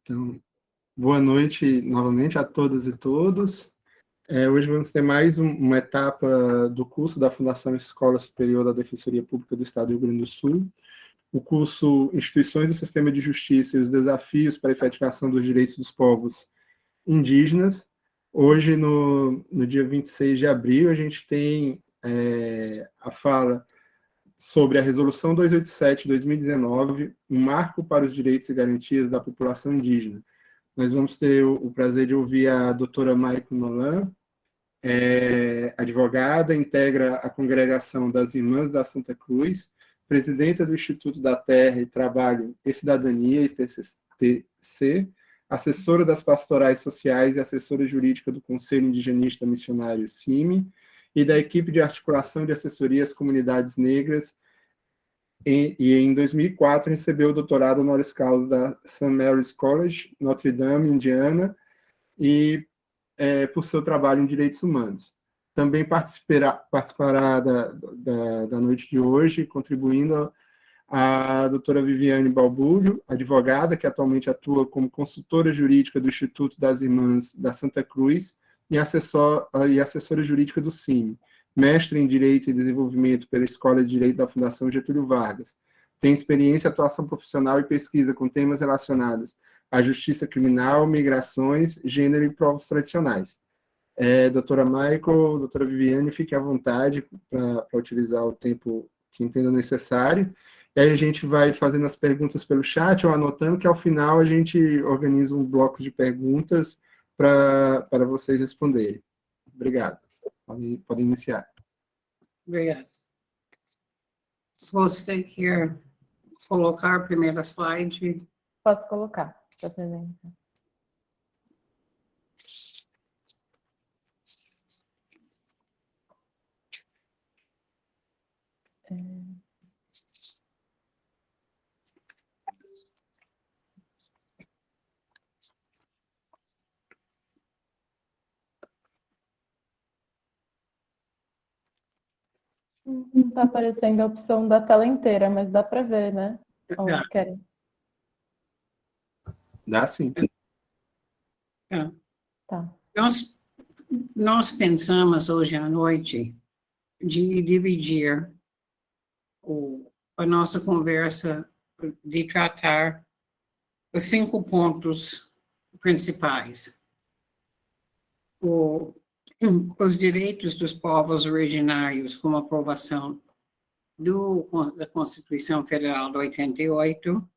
Então, boa noite novamente a todas e todos. Hoje vamos ter mais uma etapa do curso da Fundação Escola Superior da Defensoria Pública do Estado do Rio Grande do Sul, o curso Instituições do Sistema de Justiça e os Desafios para a Efetivação dos Direitos dos Povos Indígenas. Hoje, no dia 26 de abril, a gente tem a fala sobre a Resolução 287 de 2019, um marco para os direitos e garantias da população indígena. Nós vamos ter o prazer de ouvir a doutora Maiko Nolan, advogada, integra a Congregação das Irmãs da Santa Cruz, presidenta do Instituto da Terra e Trabalho e Cidadania, ITC, assessora das pastorais sociais e assessora jurídica do Conselho Indigenista Missionário CIMI, e da equipe de articulação de assessoria às comunidades negras, e em 2004 recebeu o doutorado honoris causa da St. Mary's College, Notre Dame, Indiana, e por seu trabalho em direitos humanos. Também participará da noite de hoje, contribuindo a doutora Viviane Balbúlio, advogada, que atualmente atua como consultora jurídica do Instituto das Irmãs da Santa Cruz e assessora jurídica do CIMI, mestre em Direito e Desenvolvimento pela Escola de Direito da Fundação Getúlio Vargas. Tem experiência, atuação profissional e pesquisa com temas relacionados à justiça criminal, migrações, gênero e povos tradicionais. Doutora Michael, doutora Viviane, fique à vontade para utilizar o tempo que entenda necessário. E aí a gente vai fazendo as perguntas pelo chat ou anotando, que ao final a gente organiza um bloco de perguntas para vocês responderem. Obrigado. Podem iniciar. Obrigada. Você quer colocar a primeira slide? Posso colocar, se apresenta. Não está aparecendo a opção da tela inteira, mas dá para ver, né? Onde querem. Dá sim. Tá. Nós pensamos hoje à noite de dividir a nossa conversa, de tratar os 5 pontos principais. Os direitos dos povos originários, como aprovação da Constituição Federal de 88,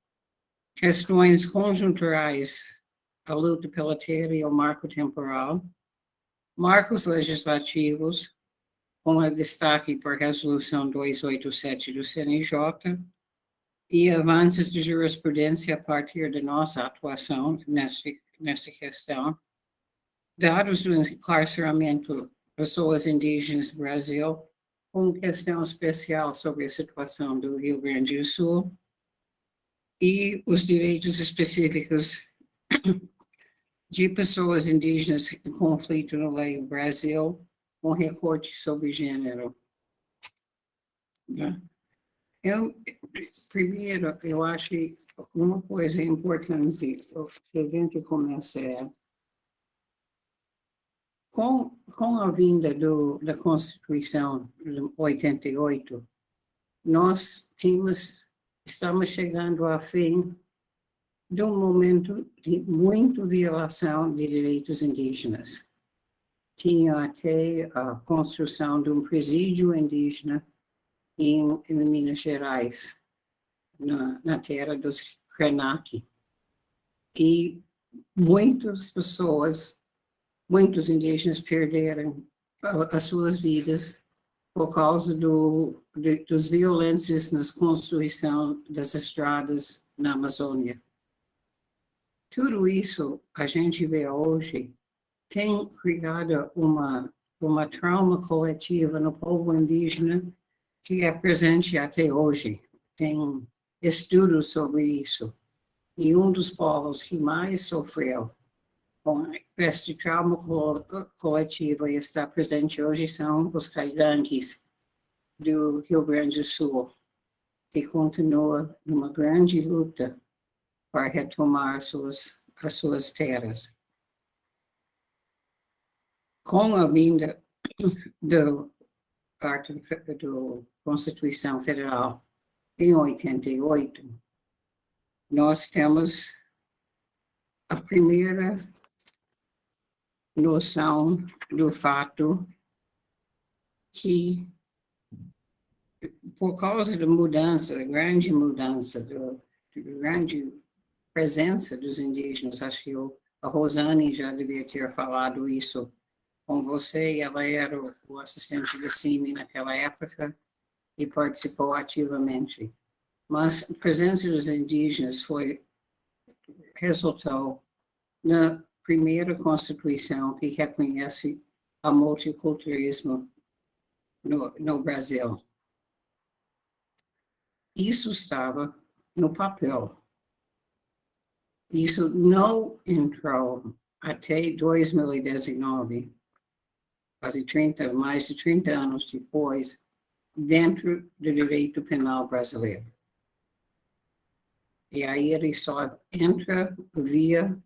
questões conjunturais, a luta pela terra e o marco temporal, marcos legislativos, com destaque por Resolução 287 do CNJ, e avanços de jurisprudência a partir da nossa atuação nesta questão, dados do encarceramento de pessoas indígenas no Brasil, uma questão especial sobre a situação do Rio Grande do Sul, e os direitos específicos de pessoas indígenas em conflito no meio do Brasil, com recorte sobre gênero. Primeiro, eu acho que uma coisa importante que a gente começa com a vinda da Constituição de 88, nós estamos chegando ao fim de um momento de muita violação de direitos indígenas. Tinha até a construção de um presídio indígena em Minas Gerais, na terra dos Krenak. E muitas pessoas, muitos indígenas perderam as suas vidas por causa das violências na construção das estradas na Amazônia. Tudo isso a gente vê hoje tem criado uma trauma coletiva no povo indígena que é presente até hoje. Tem estudos sobre isso. E um dos povos que mais sofreu com este trauma coletivo e está presente hoje são os caigangues do Rio Grande do Sul, que continua numa grande luta para retomar suas as suas terras. Com a vinda do Constituição Federal em 88, nós temos a primeira noção do fato que, por causa da mudança, grande mudança, grande presença dos indígenas, acho que a Rosane já devia ter falado isso com você, ela era o assistente de CIMI naquela época e participou ativamente. Mas a presença dos indígenas resultou na primeira Constituição que reconhece o multiculturalismo no Brasil. Isso estava no papel. Isso não entrou até 2019, quase mais de 30 anos depois, dentro do direito penal brasileiro. E aí ele só entra via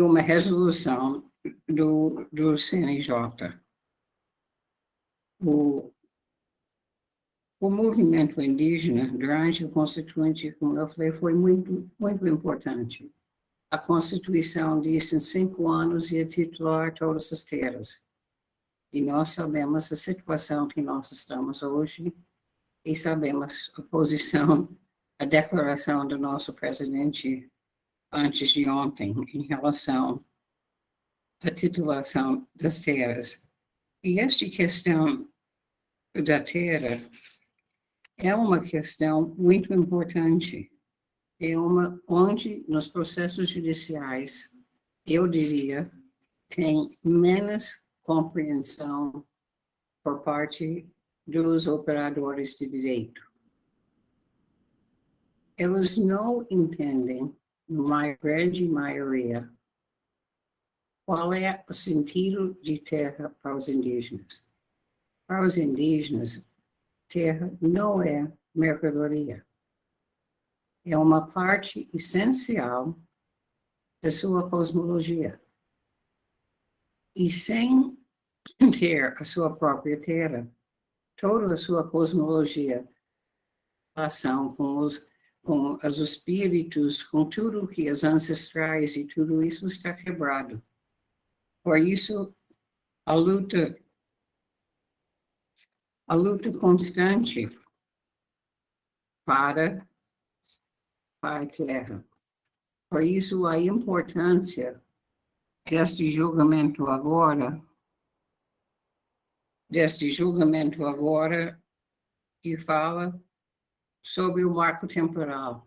uma resolução do CNJ. O movimento indígena, durante o Constituinte, como eu falei, foi muito, muito importante. A Constituição diz em 5 anos ia titular todas as terras. E nós sabemos a situação que nós estamos hoje e sabemos a posição, a declaração do nosso presidente antes de ontem em relação à titulação das terras. E esta questão da terra é uma questão muito importante. É onde, nos processos judiciais, eu diria, tem menos compreensão por parte dos operadores de direito. Eles não entendem, na grande maioria, qual é o sentido de terra para os indígenas. Para os indígenas, terra não é mercadoria. É uma parte essencial da sua cosmologia. E sem ter a sua própria terra, toda a sua cosmologia, relação com os espíritos, com tudo que os ancestrais e tudo isso está quebrado. Por isso, a luta constante para a terra. Por isso, a importância deste julgamento agora, que fala sobre o marco temporal.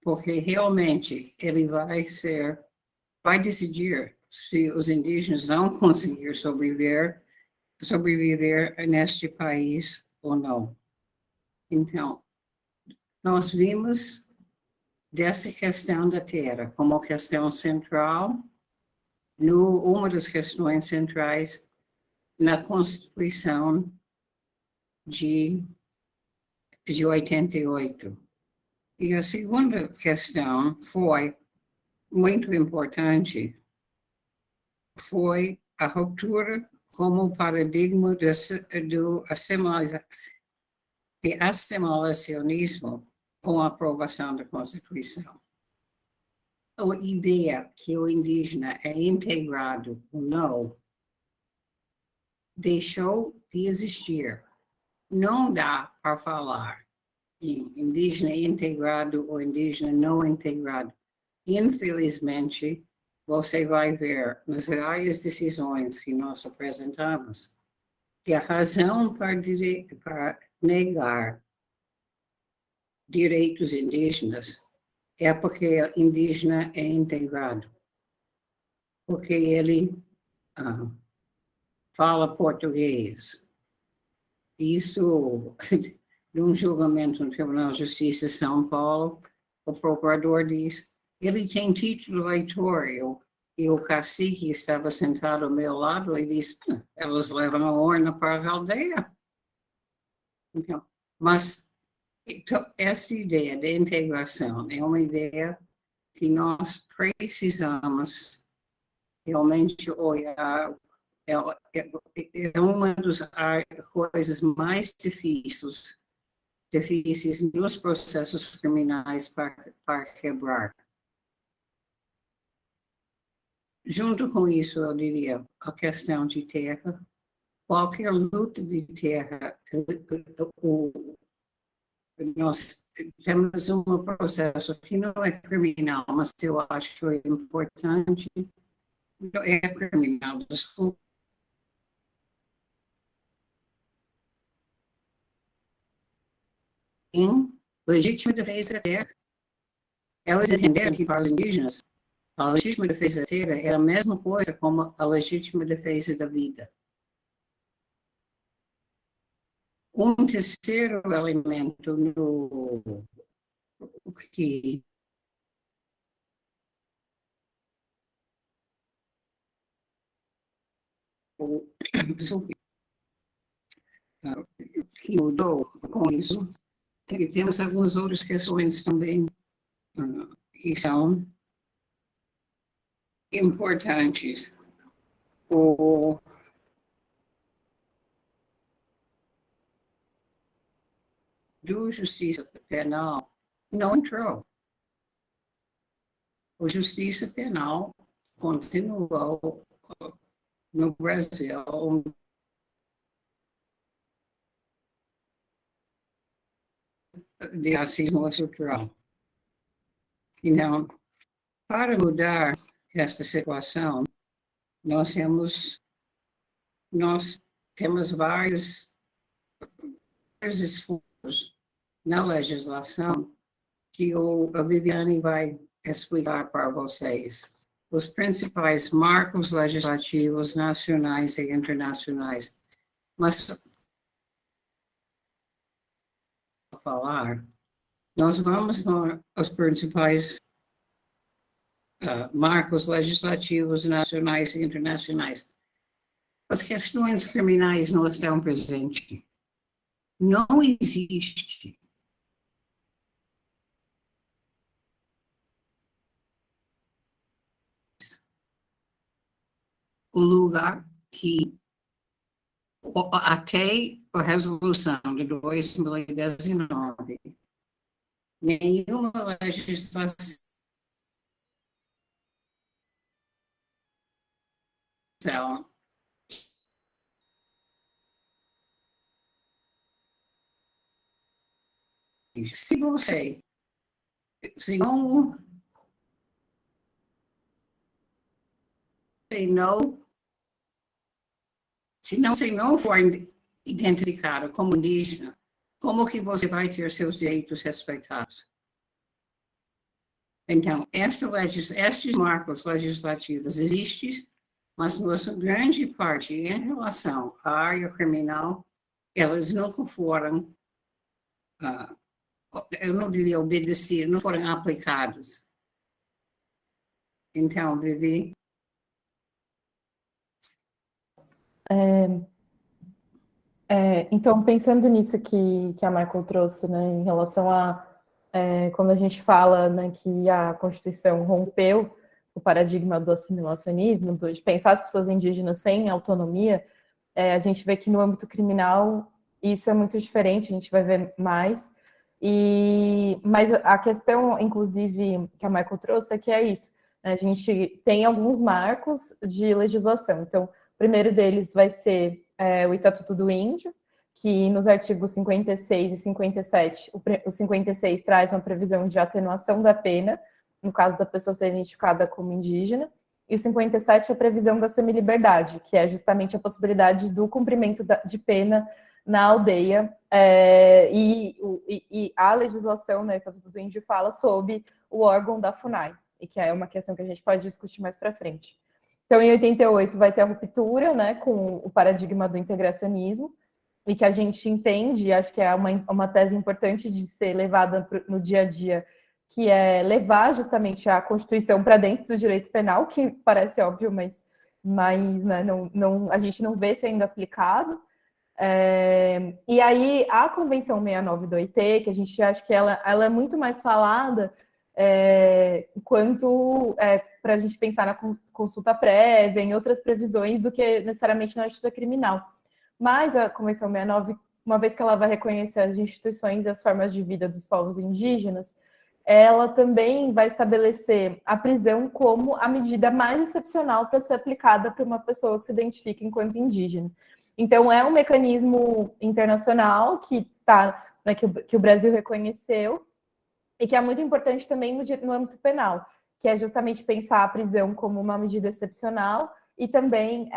Porque realmente ele vai decidir se os indígenas vão conseguir sobreviver neste país ou não. Então, nós vimos dessa questão da terra como questão central, uma das questões centrais na Constituição de 88. E a segunda questão foi muito importante, foi a ruptura como paradigma do assimilacionismo com a aprovação da Constituição. A ideia que o indígena é integrado ou não deixou de existir. Não dá para falar em indígena integrado ou indígena não integrado. Infelizmente, você vai ver nas várias decisões que nós apresentamos que a razão para negar direitos indígenas é porque o indígena é integrado, porque ele fala português. Isso, num julgamento no Tribunal de Justiça de São Paulo, o procurador diz, ele tem título eleitor, e o cacique estava sentado ao meu lado e disse, elas levam a urna para a aldeia. Então, mas Então, essa ideia de integração é uma ideia que nós precisamos realmente olhar. É uma das coisas mais difíceis nos processos criminais para quebrar. Junto com isso, eu diria, a questão de terra, qualquer luta de terra, nós temos um processo que não é criminal, mas eu acho que é importante, não é criminal, desculpa. Em legítima defesa da terra. Elas entenderam que para os indígenas, a legítima defesa da terra era a mesma coisa como a legítima defesa da vida. Um terceiro elemento no que que mudou com isso, temos algumas outras questões também que são importantes. O do Justiça Penal não entrou. A Justiça Penal continuou no Brasil de racismo estrutural. Então, para mudar esta situação, nós temos vários esforços na legislação que a Viviane vai explicar para vocês. Os principais marcos legislativos nacionais e internacionais. Mas, para falar, nós vamos com os principais marcos legislativos nacionais e internacionais. As questões criminais não estão presentes. Não existe o lugar que, até a resolução de 2019, nenhuma legislação se não for identificado como indígena, como que você vai ter seus direitos respeitados? Então, estes marcos legislativos existem, mas nossa grande parte em relação à área criminal, elas nunca foram, eu não diria obedecidos, não foram aplicados. Então, Vivi. Então, pensando nisso que a Michael trouxe, né, em relação a quando a gente fala, né, que a Constituição rompeu o paradigma do assimilacionismo, de pensar as pessoas indígenas sem autonomia, a gente vê que no âmbito criminal isso é muito diferente, a gente vai ver mais. Mas a questão, inclusive, que a Michael trouxe é que é isso. Né, a gente tem alguns marcos de legislação. Então, o primeiro deles vai ser o Estatuto do Índio, que nos artigos 56 e 57, o 56 traz uma previsão de atenuação da pena, no caso da pessoa ser identificada como indígena, e o 57 é a previsão da semiliberdade, que é justamente a possibilidade do cumprimento de pena na aldeia, e a legislação, né, o Estatuto do Índio fala sobre o órgão da FUNAI, e que é uma questão que a gente pode discutir mais para frente. Então, em 88 vai ter a ruptura, né, com o paradigma do integracionismo, e que a gente entende, acho que é uma tese importante de ser levada no dia a dia, que é levar justamente a Constituição para dentro do direito penal, que parece óbvio, mas né, a gente não vê sendo aplicado. E aí, a Convenção 69 do OIT, que a gente acha que ela é muito mais falada quanto para a gente pensar na consulta prévia, em outras previsões, do que necessariamente na justiça criminal. Mas a Convenção 69, uma vez que ela vai reconhecer as instituições e as formas de vida dos povos indígenas, ela também vai estabelecer a prisão como a medida mais excepcional para ser aplicada para uma pessoa que se identifica enquanto indígena. Então, é um mecanismo internacional que o Brasil reconheceu e que é muito importante também no âmbito penal, que é justamente pensar a prisão como uma medida excepcional. E também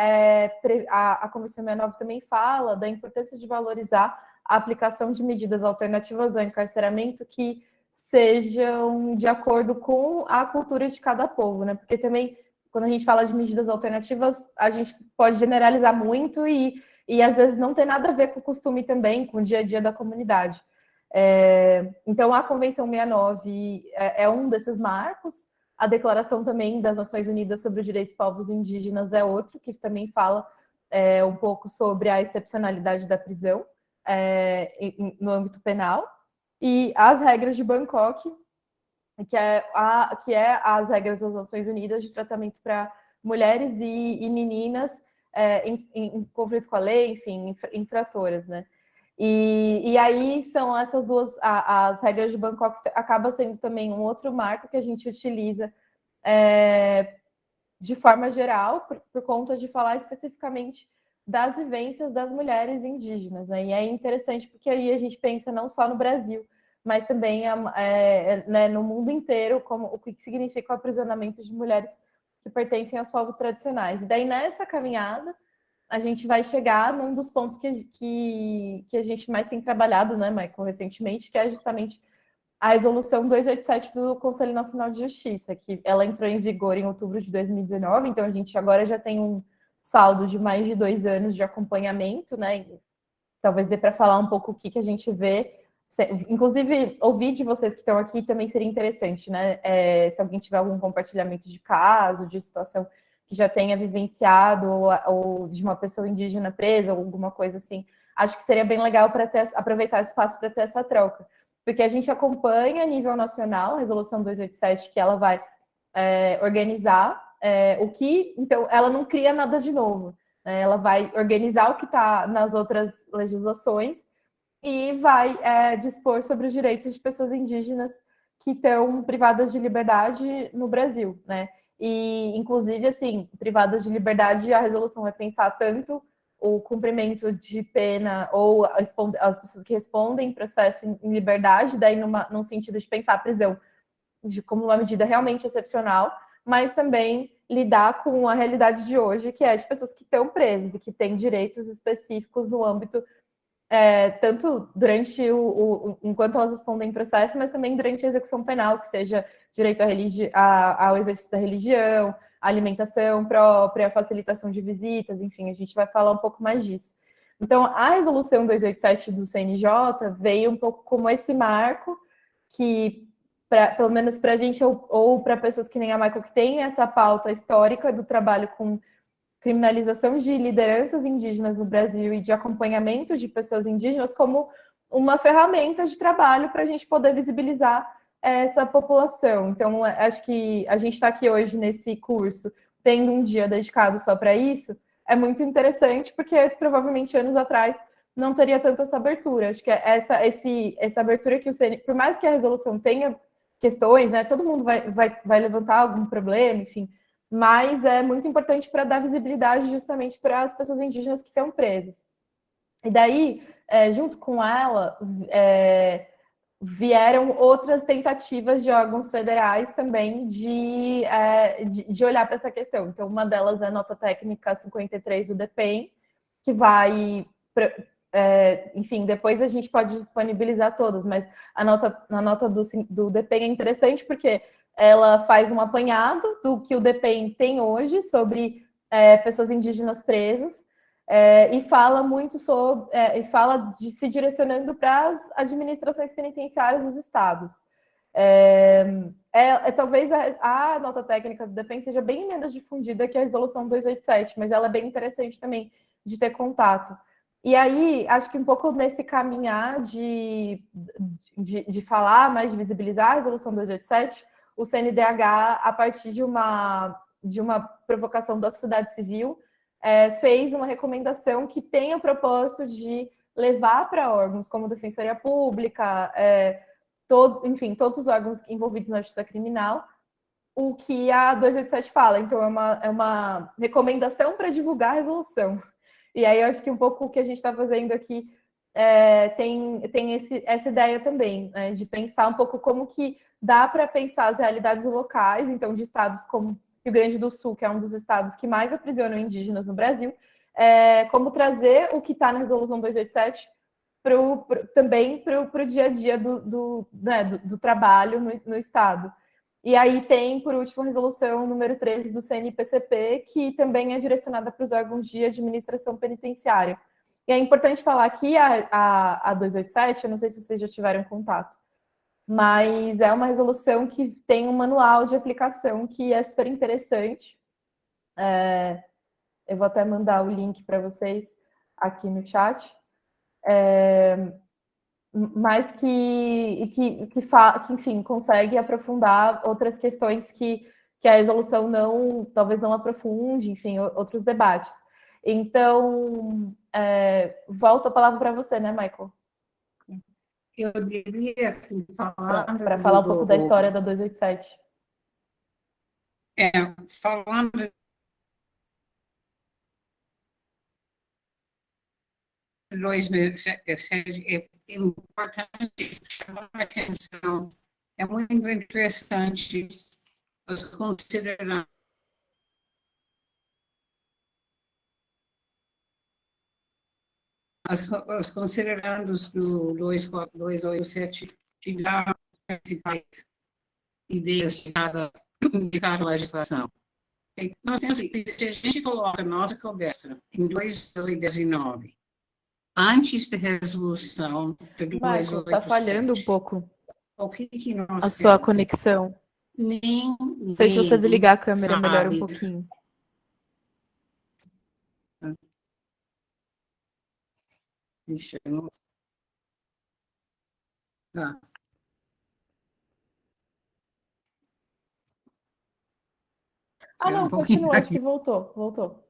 a Convenção 69 também fala da importância de valorizar a aplicação de medidas alternativas ao encarceramento que sejam de acordo com a cultura de cada povo, né? Porque também, quando a gente fala de medidas alternativas, a gente pode generalizar muito e às vezes não tem nada a ver com o costume também, com o dia a dia da comunidade. Então, a Convenção 69 é um desses marcos. A Declaração também das Nações Unidas sobre os Direitos dos Povos Indígenas é outro, que também fala um pouco sobre a excepcionalidade da prisão no âmbito penal. E as regras de Bangkok, que é as regras das Nações Unidas de tratamento para mulheres e meninas em conflito com a lei, enfim, infratoras, né? E aí são essas duas, as regras de Bangkok acaba sendo também um outro marco que a gente utiliza de forma geral, por conta de falar especificamente das vivências das mulheres indígenas, né? E é interessante porque aí a gente pensa não só no Brasil, mas também né, no mundo inteiro, o que significa o aprisionamento de mulheres que pertencem aos povos tradicionais. E daí, nessa caminhada, a gente vai chegar num dos pontos que a gente mais tem trabalhado, né, Michael, recentemente, que é justamente a resolução 287 do Conselho Nacional de Justiça, que ela entrou em vigor em outubro de 2019, então a gente agora já tem um saldo de mais de 2 anos de acompanhamento, né? Talvez dê para falar um pouco o que a gente vê. Inclusive, ouvir de vocês que estão aqui também seria interessante, né? Se alguém tiver algum compartilhamento de caso, de situação que já tenha vivenciado, ou de uma pessoa indígena presa, ou alguma coisa assim, acho que seria bem legal para aproveitar esse espaço para ter essa troca. Porque a gente acompanha a nível nacional a Resolução 287, que ela vai organizar então, ela não cria nada de novo, né? Ela vai organizar o que está nas outras legislações e vai dispor sobre os direitos de pessoas indígenas que estão privadas de liberdade no Brasil, né? E, inclusive, assim, privadas de liberdade, a resolução vai pensar tanto o cumprimento de pena ou as pessoas que respondem processo em liberdade, daí num sentido de pensar a prisão como uma medida realmente excepcional, mas também lidar com a realidade de hoje, que é de pessoas que estão presas e que têm direitos específicos no âmbito, tanto durante enquanto elas respondem processo, mas também durante a execução penal, que seja direito ao exercício da religião, alimentação própria, facilitação de visitas, enfim, a gente vai falar um pouco mais disso. Então, a resolução 287 do CNJ veio um pouco como esse marco que, pelo menos para a gente, ou para pessoas que nem a Michael, que tem essa pauta histórica do trabalho com criminalização de lideranças indígenas no Brasil e de acompanhamento de pessoas indígenas, como uma ferramenta de trabalho para a gente poder visibilizar essa população. Então, acho que a gente está aqui hoje nesse curso, tendo um dia dedicado só para isso, é muito interessante, porque provavelmente anos atrás não teria tanto essa abertura. Acho que essa abertura que o CNJ, por mais que a resolução tenha questões, né, todo mundo vai levantar algum problema, enfim, mas é muito importante para dar visibilidade justamente para as pessoas indígenas que estão presas. E daí, junto com ela, vieram outras tentativas de órgãos federais também de olhar para essa questão. Então, uma delas é a nota técnica 53 do DEPEN, que vai... enfim, depois a gente pode disponibilizar todas, mas a nota do DEPEN é interessante porque ela faz um apanhado do que o DEPEN tem hoje sobre pessoas indígenas presas, e fala muito sobre, fala de se direcionando para as administrações penitenciárias dos estados. Talvez a nota técnica do DEPEN seja bem menos difundida que a resolução 287, mas ela é bem interessante também de ter contato. E aí, acho que um pouco nesse caminhar de falar mais, de visibilizar a Resolução 287, o CNDH, a partir de uma provocação da sociedade civil, fez uma recomendação que tem o propósito de levar para órgãos como a Defensoria Pública, enfim, todos os órgãos envolvidos na justiça criminal, o que a 287 fala. Então, é uma recomendação para divulgar a resolução. E aí, eu acho que um pouco o que a gente está fazendo aqui tem essa ideia também, né, de pensar um pouco como que dá para pensar as realidades locais, então, de estados como Rio Grande do Sul, que é um dos estados que mais aprisionam indígenas no Brasil, como trazer o que está na Resolução 287 também para o dia a dia do trabalho no estado. E aí tem, por último, a resolução número 13 do CNPCP, que também é direcionada para os órgãos de administração penitenciária. E é importante falar que a 287, eu não sei se vocês já tiveram contato, mas é uma resolução que tem um manual de aplicação que é super interessante. Eu vou até mandar o link para vocês aqui no chat. Mas que enfim, consegue aprofundar outras questões que a resolução talvez não aprofunde, enfim, outros debates. Então, volto a palavra para você, né, Michael? Eu devia assim, falar... Para falar um pouco da história da 287. Falando... 2007, é importante chamar a atenção. É muito interessante considerar os considerandos do 287 de dar principais ideias de cada legislação. Nós temos, se a gente coloca a nossa cabeça em 2019, antes da resolução de 287. Michael, está falhando um pouco o que nós a sua temos? conexão. Ninguém Não sei se você desligar a câmera sabe. melhor um pouquinho. Deixa eu... Tá. Não, continua, acho que voltou.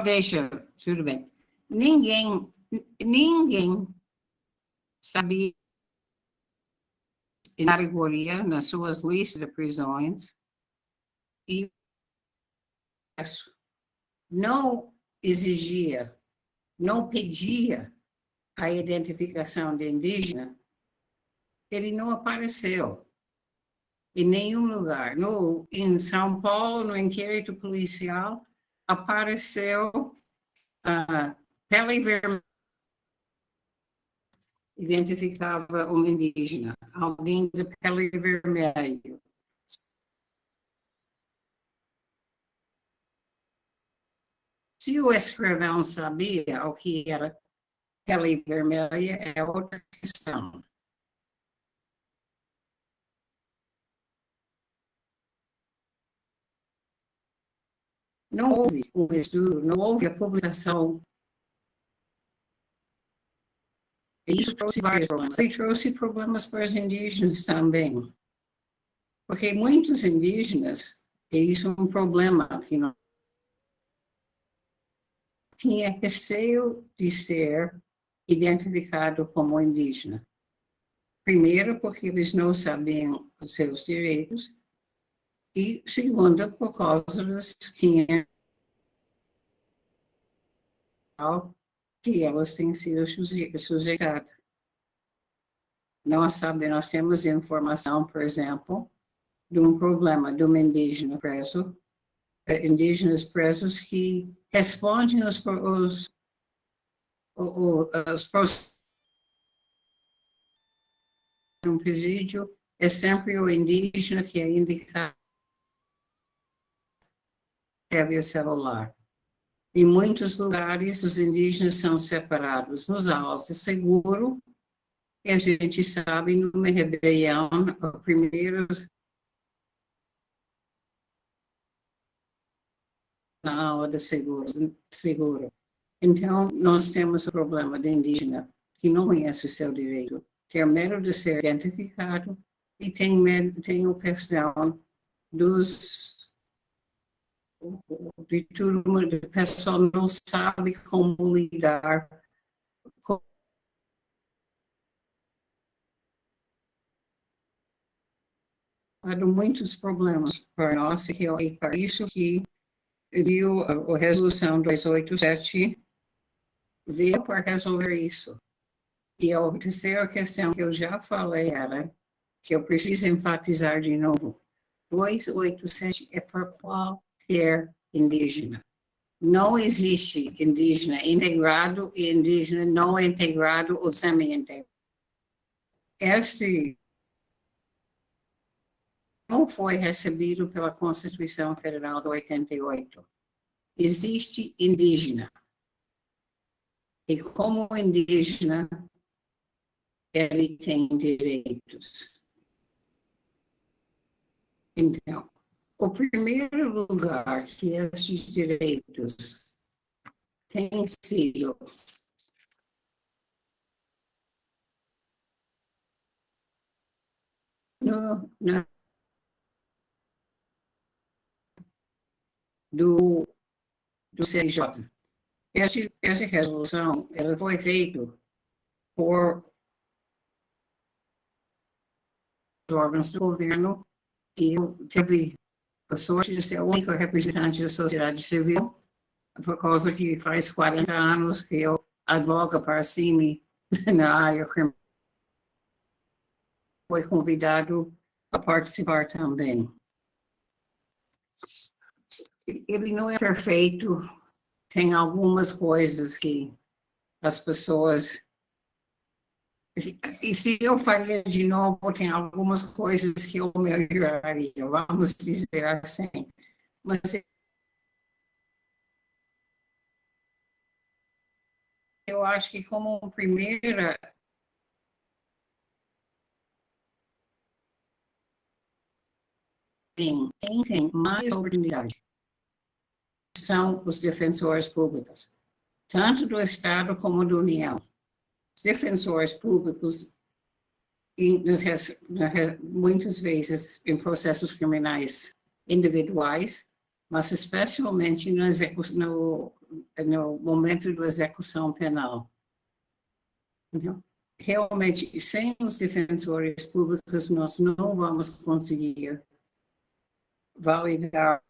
Deixa, tudo bem. Ninguém sabia na categoria, nas suas listas de prisões, e não exigia, não pedia a identificação de indígena, ele não apareceu em nenhum lugar. Em São Paulo, no inquérito policial, apareceu pele vermelha, identificava um indígena, alguém de pele vermelha. Se o escrivão sabia o que era pele vermelha, é outra questão. Não houve um estudo, não houve a publicação. Isso trouxe vários problemas. E trouxe problemas para os indígenas também. Porque muitos indígenas, e isso é um problema que não tinha receio de ser identificado como indígena. Primeiro, porque eles não sabiam os seus direitos, e segundo, por causa dos 500 que elas têm sido sujeitadas. Nós temos informação, por exemplo, de um problema de uma indígena preso, indígenas presos que respondem os um presídio, é sempre o indígena que é indicado o celular. Em muitos lugares, os indígenas são separados nos aulas de seguro, e a gente sabe, numa rebelião, o primeiro na aula de seguro. Então, nós temos o problema de indígena que não conhece o seu direito, ter medo de ser identificado e tem a questão de tudo, o pessoal não sabe como lidar com muitos problemas para nós, que é para isso que viu a resolução 287 veio para resolver isso. E a terceira questão que eu já falei era, que eu preciso enfatizar de novo, 287 é para qualquer indígena. Não existe indígena integrado e indígena não integrado ou semi-integrado. Este não foi recebido pela Constituição Federal de 88. Existe indígena. E como indígena, ele tem direitos. Então, o primeiro lugar que esses direitos têm sido do CNJ. Essa resolução ela foi feita por órgãos do governo e eu tive a sorte de ser a única representante da sociedade civil, por causa que faz 40 anos que eu advogo para a CIMI na área criminal. Foi convidado a participar também. Ele não é perfeito, tem algumas coisas que as pessoas... E se eu faria de novo, tem algumas coisas que eu melhoraria, vamos dizer assim. Mas eu acho que como primeira... Quem tem mais oportunidade são os defensores públicos, tanto do Estado como da União. Os defensores públicos, muitas vezes em processos criminais individuais, mas especialmente no momento da execução penal. Então, realmente, sem os defensores públicos, nós não vamos conseguir validar.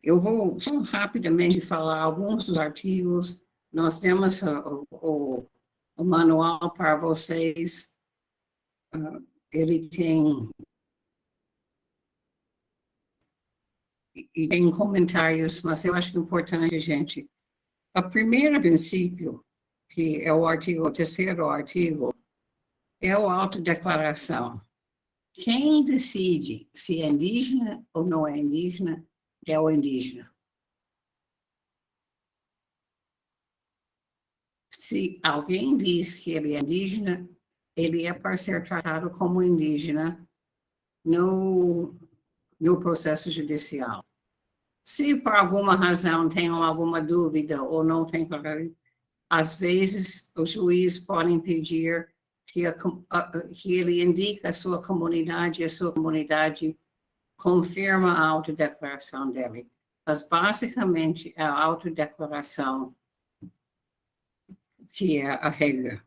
Eu vou só rapidamente falar alguns dos artigos. Nós temos o manual para vocês. Ele tem comentários, mas eu acho importante, gente. O primeiro princípio, que é o terceiro artigo, é a autodeclaração. Quem decide se é indígena ou não é indígena é o indígena. Se alguém diz que ele é indígena, ele é para ser tratado como indígena no processo judicial. Se por alguma razão tem alguma dúvida ou não tem, às vezes o juiz pode pedir que ele indique a sua comunidade, confirma a autodeclaração dele. Mas, basicamente, é a autodeclaração que é a regra.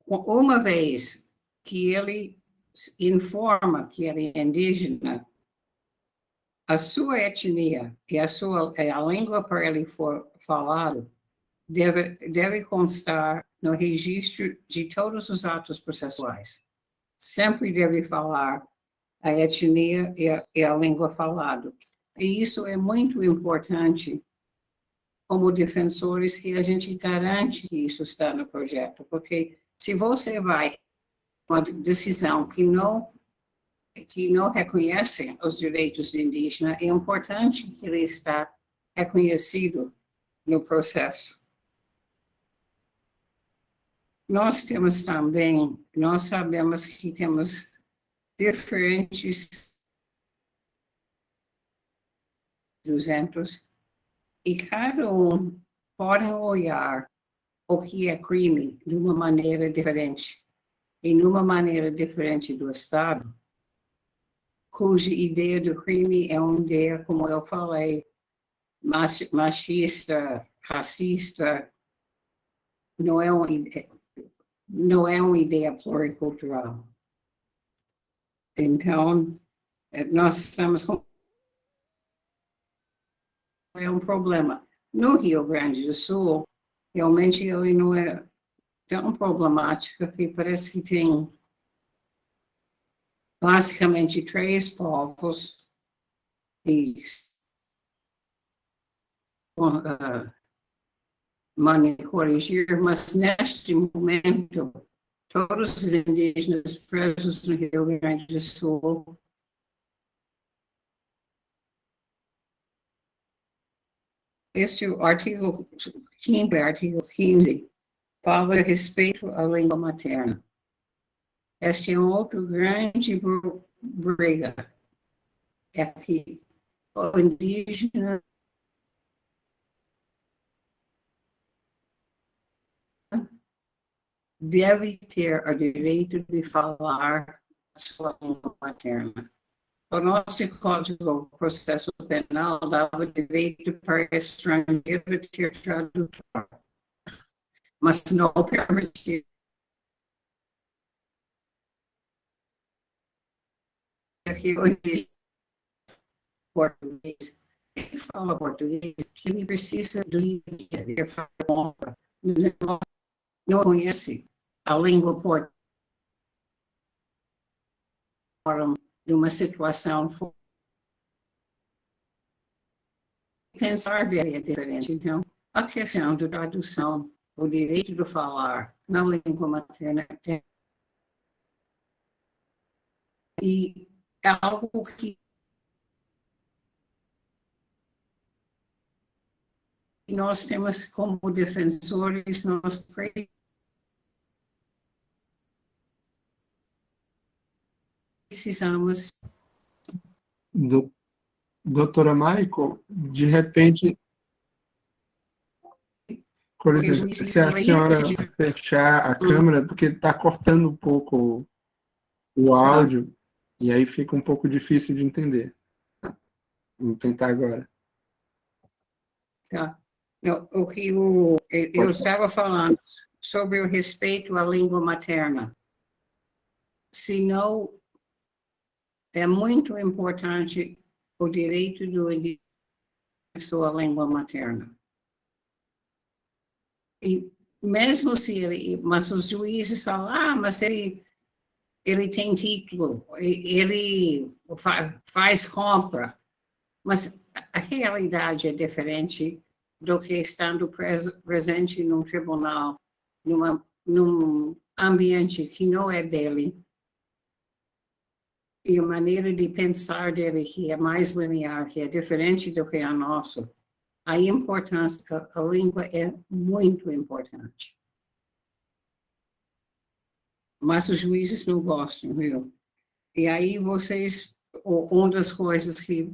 Uma vez que ele informa que ele é indígena, a sua etnia e a língua para ele for falado deve constar no registro de todos os atos processuais. Sempre deve falar a etnia e a língua falada. E isso é muito importante como defensores, que a gente garante que isso está no projeto, porque se você vai com uma decisão que não reconhece os direitos do indígena, é importante que ele está reconhecido no processo. Nós temos também, nós sabemos que temos diferentes 200, e cada um pode olhar o que é crime de uma maneira diferente, e numa maneira diferente do Estado, cuja ideia do crime é uma ideia, como eu falei, machista, racista, não é uma ideia pluricultural. Então, nós estamos com um problema. No Rio Grande do Sul, realmente ele não é tão problemático, que parece que tem basicamente 3 povos e me corrigir, mas neste momento, todos os indígenas presos no Rio Grande do Sul este artigo 15, fala a respeito à língua materna. Este é um outro grande briga. É que o indígena deve ter o direito de falar a sua língua materna. O nosso Código de Processo Penal dava direito para estrangeiro ter tradutor, mas não permitia que o indígena português que fala português, que ele precisa de compra, não conhece a língua portuguesa de uma situação pensar é diferente. Então, a questão da tradução, o direito de falar na língua materna e é algo que nós temos como defensores, nós precisamos. Doutora Maico, de repente, por exemplo, se a senhora fechar a câmera, porque está cortando um pouco o áudio, e aí fica um pouco difícil de entender. Vamos tentar agora. Tá. O que eu estava falando sobre o respeito à língua materna. Se não, é muito importante o direito do indígena à sua língua materna. E mesmo se ele, mas os juízes falam, mas ele tem título, ele faz compra, mas a realidade é diferente do que estando presente num tribunal, num ambiente que não é dele, e a maneira de pensar dele que é mais linear, que é diferente do que a nossa. A importância, a língua é muito importante. Mas os juízes não gostam, viu? E aí vocês, uma das coisas que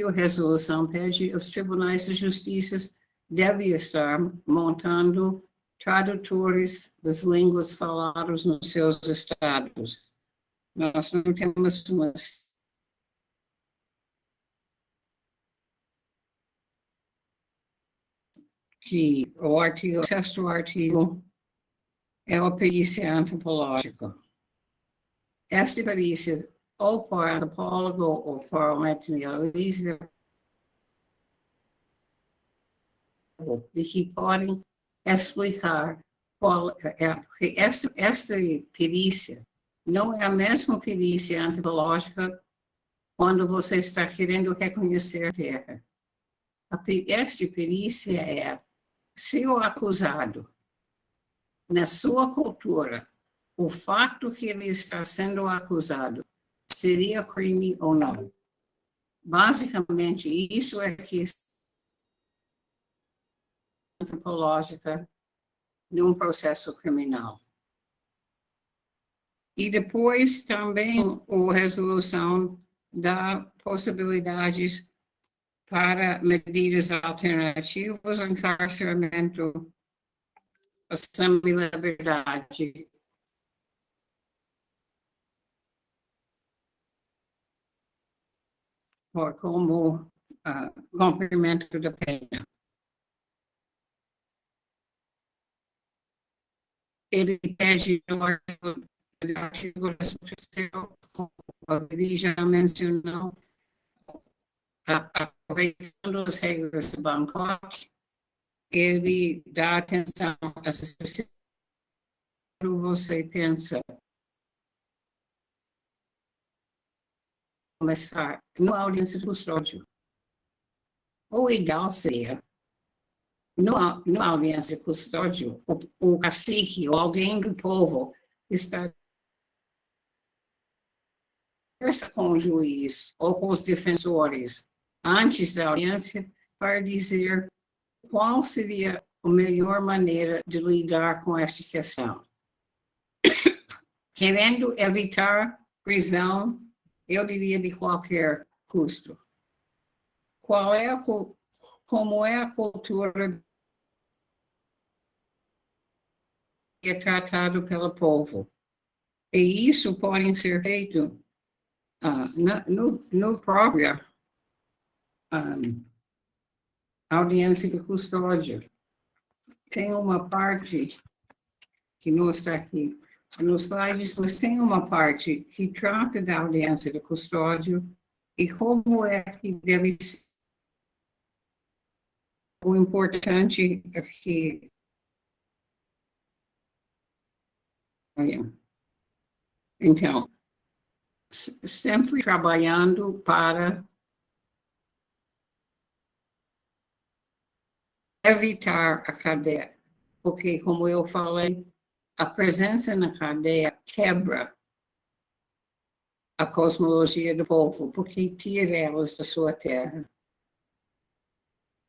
a resolução pede, os tribunais de justiça devem estar montando tradutores das línguas faladas nos seus estados. Nós não temos umas que o sexto artigo é a perícia antropológica. Essa perícia, ou por antropólogo ou por um etnologista, de que podem explicar qual é, porque esta perícia não é a mesma perícia antropológica quando você está querendo reconhecer a terra. Esta perícia é se o acusado, na sua cultura, o fato que ele está sendo acusado seria crime ou não. Basicamente, isso é que antropológica de um processo criminal. E depois também a resolução da possibilidades para medidas alternativas, encarceramento, semi-liberdade. Ou como cumprimento da pena. Ele pede no artigo 13º, como a Vivi já mencionou, aproveitando as regras de Bangkok, ele dá atenção a essas pessoas. Você pensa começar numa audiência de custódio. O ideal seria, numa audiência de custódio, o cacique ou alguém do povo está com o juiz ou com os defensores antes da audiência para dizer qual seria a melhor maneira de lidar com esta questão. Querendo evitar prisão, eu diria de qualquer custo. Como é a cultura que é tratado pelo povo? E isso pode ser feito no próprio audiência de custódia. Tem uma parte que não está aqui nos slides, mas tem uma parte que trata da audiência de custódio e como é que deve ser. O importante é que então, sempre trabalhando para evitar a cadeia, porque, como eu falei, a presença na cadeia quebra a cosmologia do povo, porque tira elas da sua terra.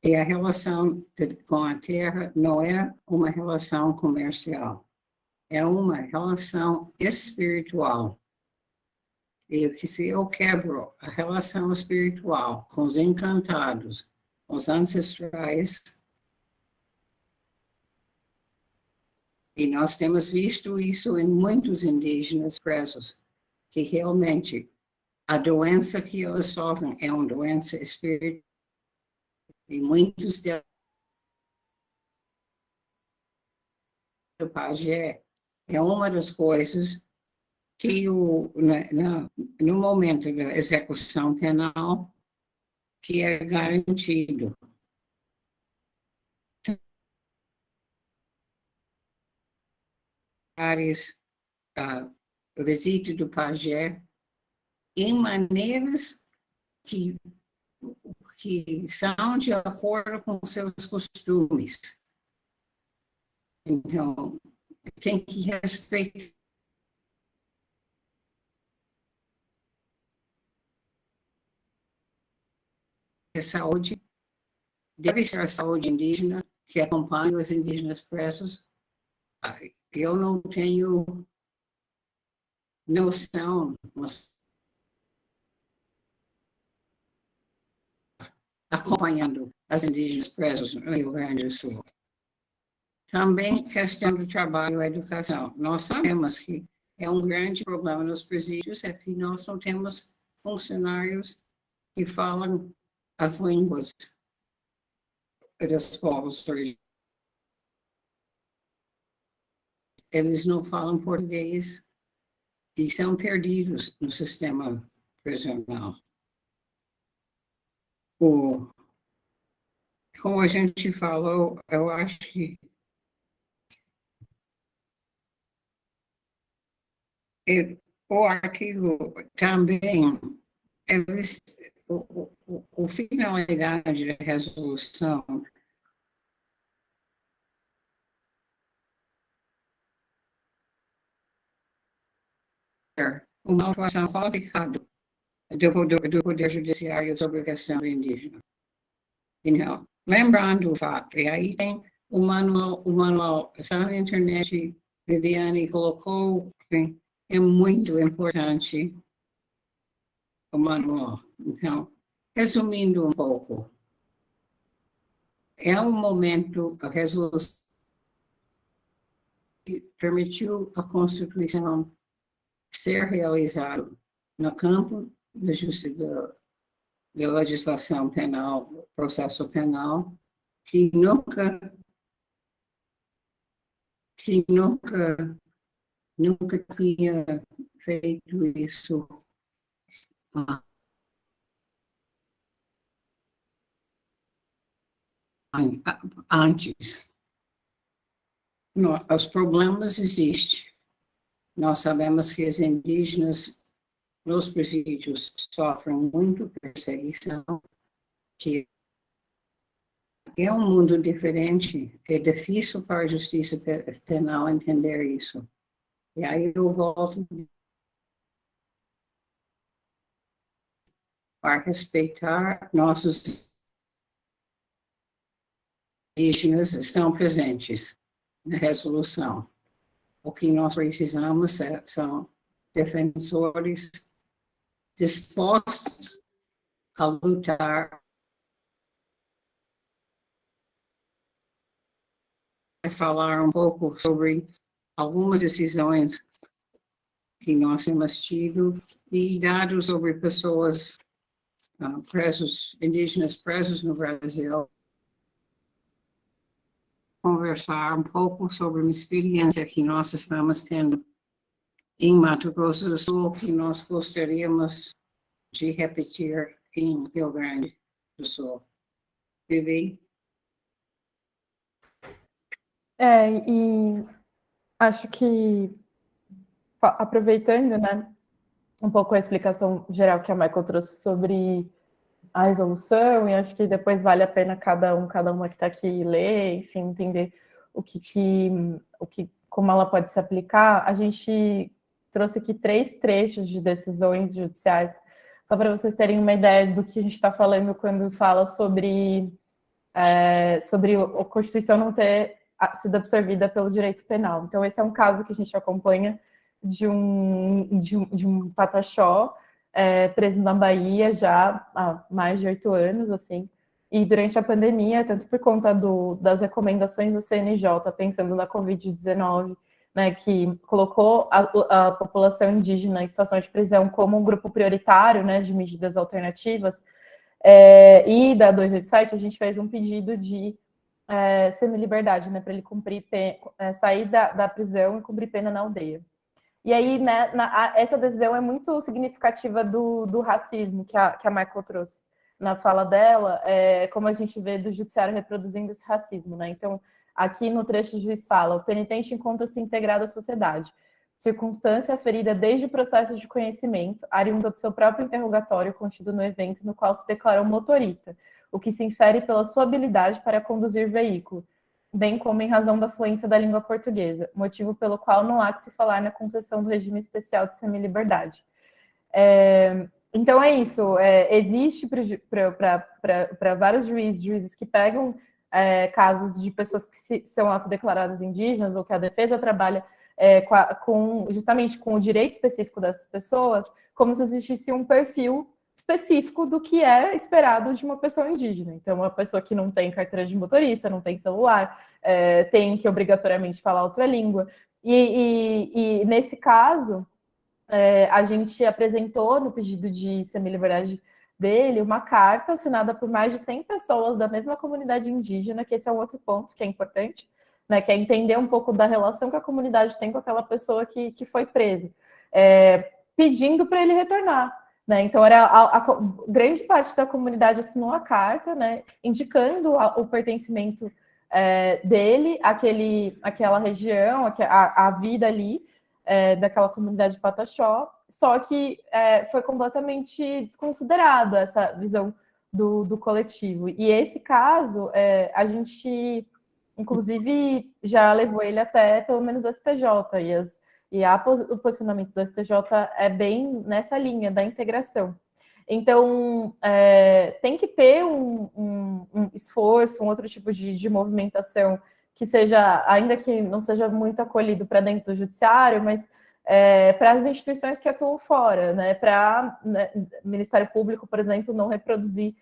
E a relação com a terra não é uma relação comercial, é uma relação espiritual. E que se eu quebro a relação espiritual com os encantados, os ancestrais, e nós temos visto isso em muitos indígenas presos, que realmente a doença que eles sofrem é uma doença espiritual. E muitos deles, o pajé, é uma das coisas que no momento da execução penal, que é garantido. Visita do pajé em maneiras que são de acordo com seus costumes. Então, tem que respeitar a saúde, deve ser a saúde indígena, que acompanha os indígenas presos. Eu não tenho noção, mas acompanhando as indígenas presos no Rio Grande do Sul. Também questão do trabalho e educação. Nós sabemos que é um grande problema nos presídios, é que nós não temos funcionários que falam as línguas dos povos originários. Eles não falam português e são perdidos no sistema prisional. Como a gente falou, eu acho que o artigo também, a finalidade da resolução uma atuação qualificada do Poder Judiciário sobre a questão indígena. Então, lembrando o fato, e aí tem o manual está na internet, Viviane colocou, é muito importante o manual. Então, resumindo um pouco, é um momento, a resolução que permitiu a Constituição ser realizada no campo da justiça, da legislação penal, processo penal, que nunca tinha feito isso antes. Os problemas existem. Nós sabemos que os indígenas nos presídios sofrem muito perseguição, que é um mundo diferente, é difícil para a justiça penal entender isso. E aí eu volto para respeitar nossos indígenas estão presentes na resolução. O que nós precisamos são defensores dispostos a lutar e falar um pouco sobre algumas decisões que nós temos tido e dados sobre pessoas presos, indígenas presos no Brasil. Conversar um pouco sobre uma experiência que nós estamos tendo em Mato Grosso do Sul, que nós gostaríamos de repetir em Rio Grande do Sul. Vivi? E acho que, aproveitando, né, um pouco a explicação geral que a Michael trouxe sobre a resolução, e acho que depois vale a pena cada uma que está aqui ler, enfim, entender como ela pode se aplicar. A gente trouxe aqui 3 trechos de decisões judiciais, só para vocês terem uma ideia do que a gente está falando quando fala sobre a Constituição não ter sido absorvida pelo direito penal. Então, esse é um caso que a gente acompanha de um pataxó preso na Bahia já há mais de 8 anos, assim, e durante a pandemia, tanto por conta das recomendações do CNJ, pensando na Covid-19, né, que colocou a população indígena em situação de prisão como um grupo prioritário, né, de medidas alternativas, e da 287, a gente fez um pedido de semi-liberdade, né, para ele sair da prisão e cumprir pena na aldeia. E aí, né, essa decisão é muito significativa do racismo que a Michael trouxe na fala dela, como a gente vê do judiciário reproduzindo esse racismo, né? Então, aqui no trecho o juiz fala: o penitente encontra-se integrado à sociedade, circunstância ferida desde o processo de conhecimento, oriunda do seu próprio interrogatório contido no evento no qual se declarou motorista, o que se infere pela sua habilidade para conduzir veículo, bem como em razão da fluência da língua portuguesa, motivo pelo qual não há que se falar na concessão do regime especial de semi-liberdade. Então é isso, existe para vários juízes que pegam casos de pessoas que são autodeclaradas indígenas ou que a defesa trabalha justamente com o direito específico dessas pessoas, como se existisse um perfil específico do que é esperado de uma pessoa indígena. Então, uma pessoa que não tem carteira de motorista, não tem celular, tem que obrigatoriamente falar outra língua. E nesse caso, a gente apresentou no pedido de semi-liberdade dele uma carta assinada por mais de 100 pessoas da mesma comunidade indígena, que esse é um outro ponto que é importante, né, que é entender um pouco da relação que a comunidade tem com aquela pessoa que foi presa, pedindo para ele retornar. Né? Então, grande parte da comunidade assinou a carta, né, indicando o pertencimento dele àquela região, a vida ali, daquela comunidade de Pataxó, só que foi completamente desconsiderado essa visão do coletivo. E esse caso, a gente, inclusive, já levou ele até pelo menos o STJ, o posicionamento do STJ é bem nessa linha da integração. Então, tem que ter um esforço, um outro tipo de movimentação que seja, ainda que não seja muito acolhido para dentro do judiciário, mas para as instituições que atuam fora, né? Para o Ministério Público, por exemplo, não reproduzir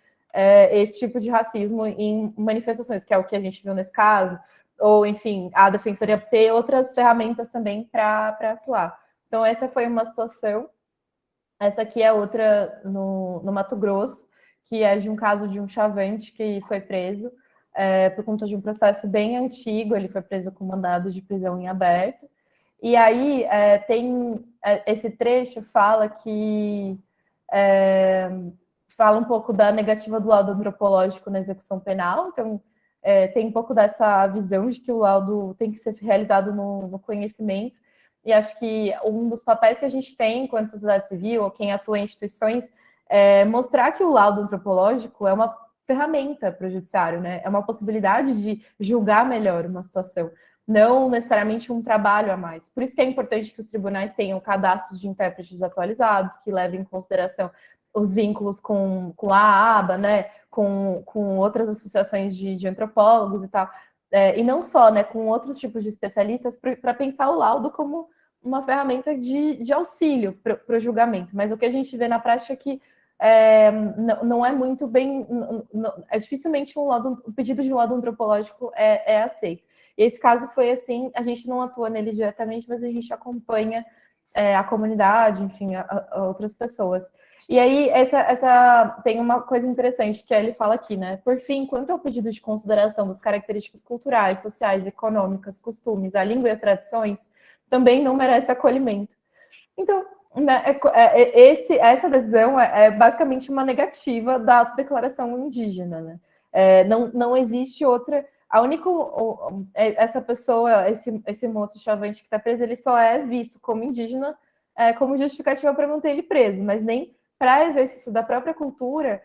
esse tipo de racismo em manifestações, que é o que a gente viu nesse caso, ou, enfim, a Defensoria ter outras ferramentas também para atuar. Então, essa foi uma situação. Essa aqui é outra no Mato Grosso, que é de um caso de um chavante que foi preso por conta de um processo bem antigo, ele foi preso com mandado de prisão em aberto. E aí tem esse trecho fala que fala um pouco da negativa do laudo antropológico na execução penal, então tem um pouco dessa visão de que o laudo tem que ser realizado no conhecimento, e acho que um dos papéis que a gente tem enquanto sociedade civil, ou quem atua em instituições, é mostrar que o laudo antropológico é uma ferramenta para o judiciário, né? É uma possibilidade de julgar melhor uma situação, não necessariamente um trabalho a mais. Por isso que é importante que os tribunais tenham cadastros de intérpretes atualizados, que levem em consideração os vínculos com a ABA, né? Com outras associações de antropólogos e tal. E não só, né, com outros tipos de especialistas, para pensar o laudo como uma ferramenta de auxílio para o julgamento. Mas o que a gente vê na prática é que não é muito bem... dificilmente o pedido de um laudo antropológico é aceito. E esse caso foi assim, a gente não atua nele diretamente, mas a gente acompanha a comunidade, enfim, a outras pessoas. E aí, essa tem uma coisa interessante que ele fala aqui, né? Por fim, quanto ao pedido de consideração das características culturais, sociais, econômicas, costumes, a língua e as tradições, também não merece acolhimento. Então, né, essa decisão é basicamente uma negativa da autodeclaração indígena, né? Não existe outra... A única... Essa pessoa, esse moço chavante que está preso, ele só é visto como indígena como justificativa para manter ele preso, mas nem para exercício da própria cultura,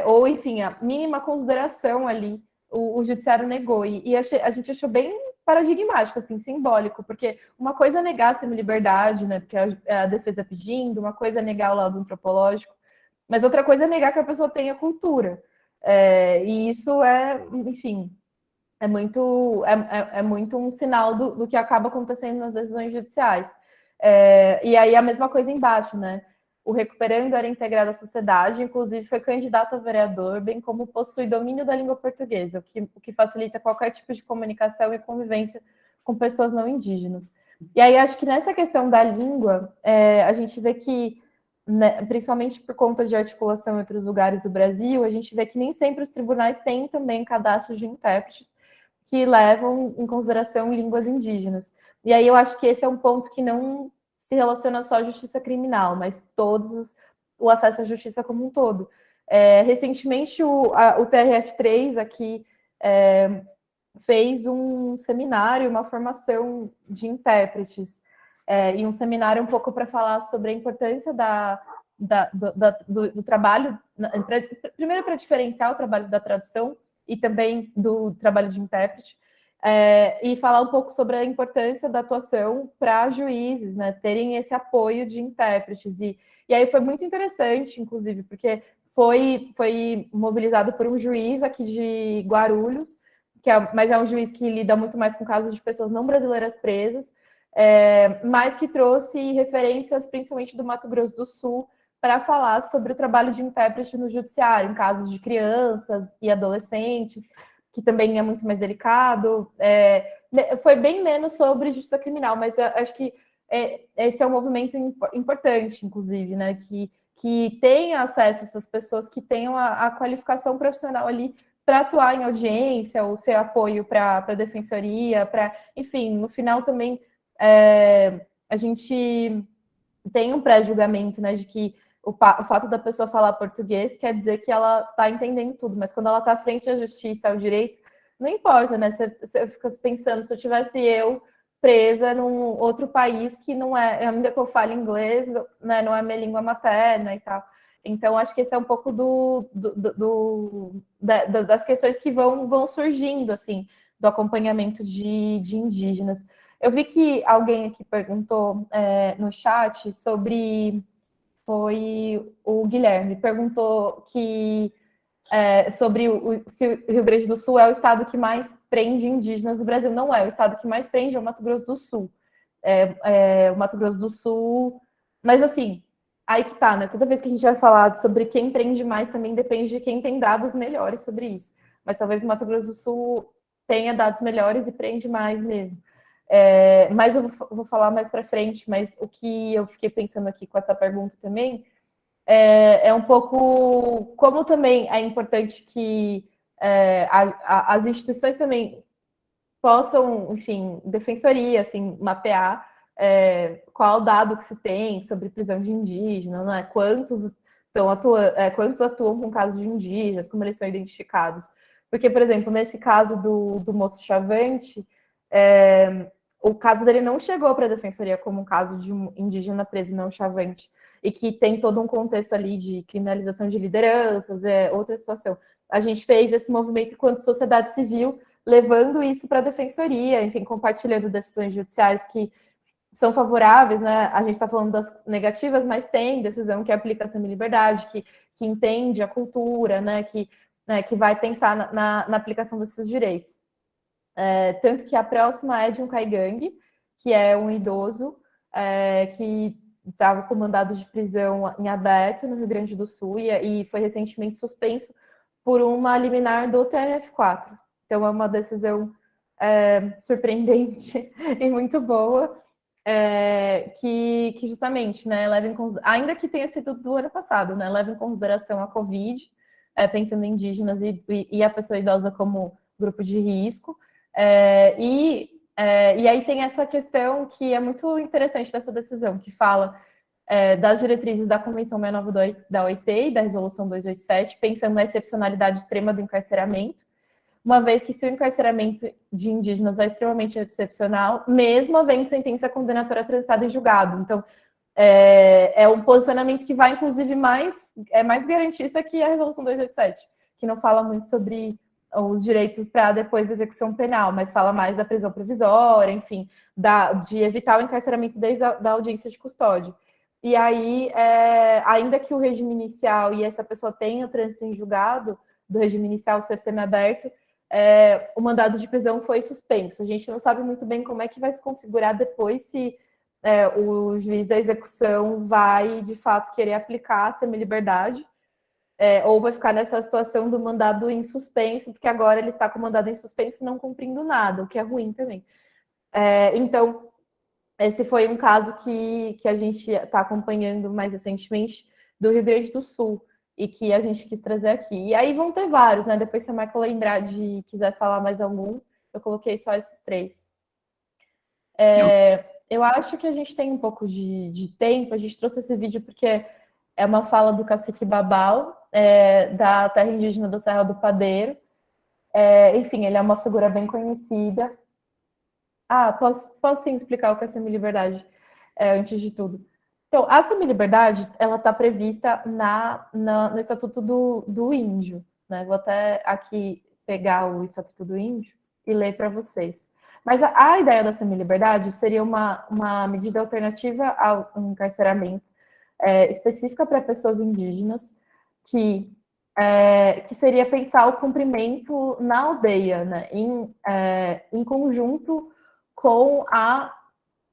ou, enfim, a mínima consideração ali, o judiciário negou. E a gente achou bem paradigmático, assim, simbólico, porque uma coisa é negar a semi-liberdade, né, porque a defesa pedindo, uma coisa é negar o laudo antropológico, mas outra coisa é negar que a pessoa tenha cultura. E isso enfim, é muito um sinal do que acaba acontecendo nas decisões judiciais. E aí a mesma coisa embaixo, né? O recuperando era integrado à sociedade, inclusive foi candidato a vereador, bem como possui domínio da língua portuguesa, o que facilita qualquer tipo de comunicação e convivência com pessoas não indígenas. E aí acho que nessa questão da língua, a gente vê que, né, principalmente por conta de articulação entre os lugares do Brasil, a gente vê que nem sempre os tribunais têm também cadastros de intérpretes que levam em consideração línguas indígenas. E aí eu acho que esse é um ponto que não se relaciona só à justiça criminal, mas o acesso à justiça como um todo. Recentemente, o TRF3 aqui fez um seminário, uma formação de intérpretes, e um seminário um pouco para falar sobre a importância do trabalho, primeiro para diferenciar o trabalho da tradução e também do trabalho de intérprete, e falar um pouco sobre a importância da atuação para juízes, né, terem esse apoio de intérpretes. E aí foi muito interessante, inclusive, porque foi mobilizado por um juiz aqui de Guarulhos, mas é um juiz que lida muito mais com casos de pessoas não brasileiras presas, mas que trouxe referências principalmente do Mato Grosso do Sul para falar sobre o trabalho de intérprete no judiciário, em casos de crianças e adolescentes, que também é muito mais delicado. Foi bem menos sobre justiça criminal, mas eu acho que esse é um movimento importante, inclusive, né? Que tenha acesso a essas pessoas que tenham a qualificação profissional ali para atuar em audiência, ou ser apoio para a defensoria, enfim, no final também a gente tem um pré-julgamento, né, de que o fato da pessoa falar português quer dizer que ela está entendendo tudo, mas quando ela está frente à justiça, ao direito, não importa, né? Você fica pensando, se eu tivesse presa num outro país que não ainda que eu fale inglês, né, não é minha língua materna e tal. Então, acho que esse é um pouco das questões que vão surgindo, assim, do acompanhamento de indígenas. Eu vi que alguém aqui perguntou no chat sobre... Foi o Guilherme, perguntou que sobre se o Rio Grande do Sul é o estado que mais prende indígenas do Brasil. Não é, o estado que mais prende é o Mato Grosso do Sul. O Mato Grosso do Sul... Mas, assim, aí que tá, né? Toda vez que a gente vai falar sobre quem prende mais, também depende de quem tem dados melhores sobre isso. Mas talvez o Mato Grosso do Sul tenha dados melhores e prende mais mesmo. Mas eu vou falar mais para frente, mas o que eu fiquei pensando aqui com essa pergunta também é um pouco como também é importante que as instituições também possam, enfim, defensoria, assim, mapear qual dado que se tem sobre prisão de indígenas, né? Quantos atuam com casos de indígenas, como eles são identificados. Porque, por exemplo, nesse caso do moço Chavante, o caso dele não chegou para a defensoria como um caso de um indígena preso não Chavante, e que tem todo um contexto ali de criminalização de lideranças, outra situação. A gente fez esse movimento enquanto sociedade civil, levando isso para a defensoria, enfim, compartilhando decisões judiciais que são favoráveis, né? A gente está falando das negativas, mas tem decisão que aplica a semi-liberdade, que entende a cultura, né? Que vai pensar na aplicação desses direitos. Tanto que a próxima é de um caigangue, que é um idoso que estava com mandado de prisão em aberto no Rio Grande do Sul e foi recentemente suspenso por uma liminar do TRF4. Então, é uma decisão surpreendente e muito boa, que justamente, né, leva em consideração, ainda que tenha sido do ano passado, né, leva em consideração a Covid, pensando em indígenas e a pessoa idosa como grupo de risco. E aí tem essa questão que é muito interessante dessa decisão, que fala das diretrizes da Convenção 69 da OIT e da Resolução 287, pensando na excepcionalidade extrema do encarceramento, uma vez que se o encarceramento de indígenas é extremamente excepcional, mesmo havendo sentença condenatória transitada em julgado. Então, é um posicionamento que vai, inclusive, mais garantista que a Resolução 287, que não fala muito sobre os direitos para depois da execução penal, mas fala mais da prisão provisória, enfim, de evitar o encarceramento desde a audiência de custódia. E aí, ainda que o regime inicial e essa pessoa tenha o trânsito em julgado, do regime inicial ser semiaberto, o mandado de prisão foi suspenso. A gente não sabe muito bem como é que vai se configurar depois, se o juiz da execução vai, de fato, querer aplicar a semi-liberdade, ou vai ficar nessa situação do mandado em suspenso, porque agora ele está com o mandado em suspenso não cumprindo nada, o que é ruim também. Então, esse foi um caso que a gente está acompanhando mais recentemente do Rio Grande do Sul e que a gente quis trazer aqui. E aí vão ter vários, né? Depois, se a Michael lembrar quiser falar mais algum, eu coloquei só esses 3. Eu acho que a gente tem um pouco de tempo. A gente trouxe esse vídeo porque é uma fala do cacique Babal, da terra indígena da Serra do Padeiro. Enfim, ele é uma figura bem conhecida. Posso sim explicar o que é semi-liberdade, antes de tudo. Então, a semi-liberdade, ela está prevista no Estatuto do Índio, né? Vou até aqui pegar o Estatuto do Índio e ler para vocês. Mas a ideia da semi-liberdade seria uma medida alternativa ao encarceramento, específica para pessoas indígenas, que seria pensar o cumprimento na aldeia, né? Em conjunto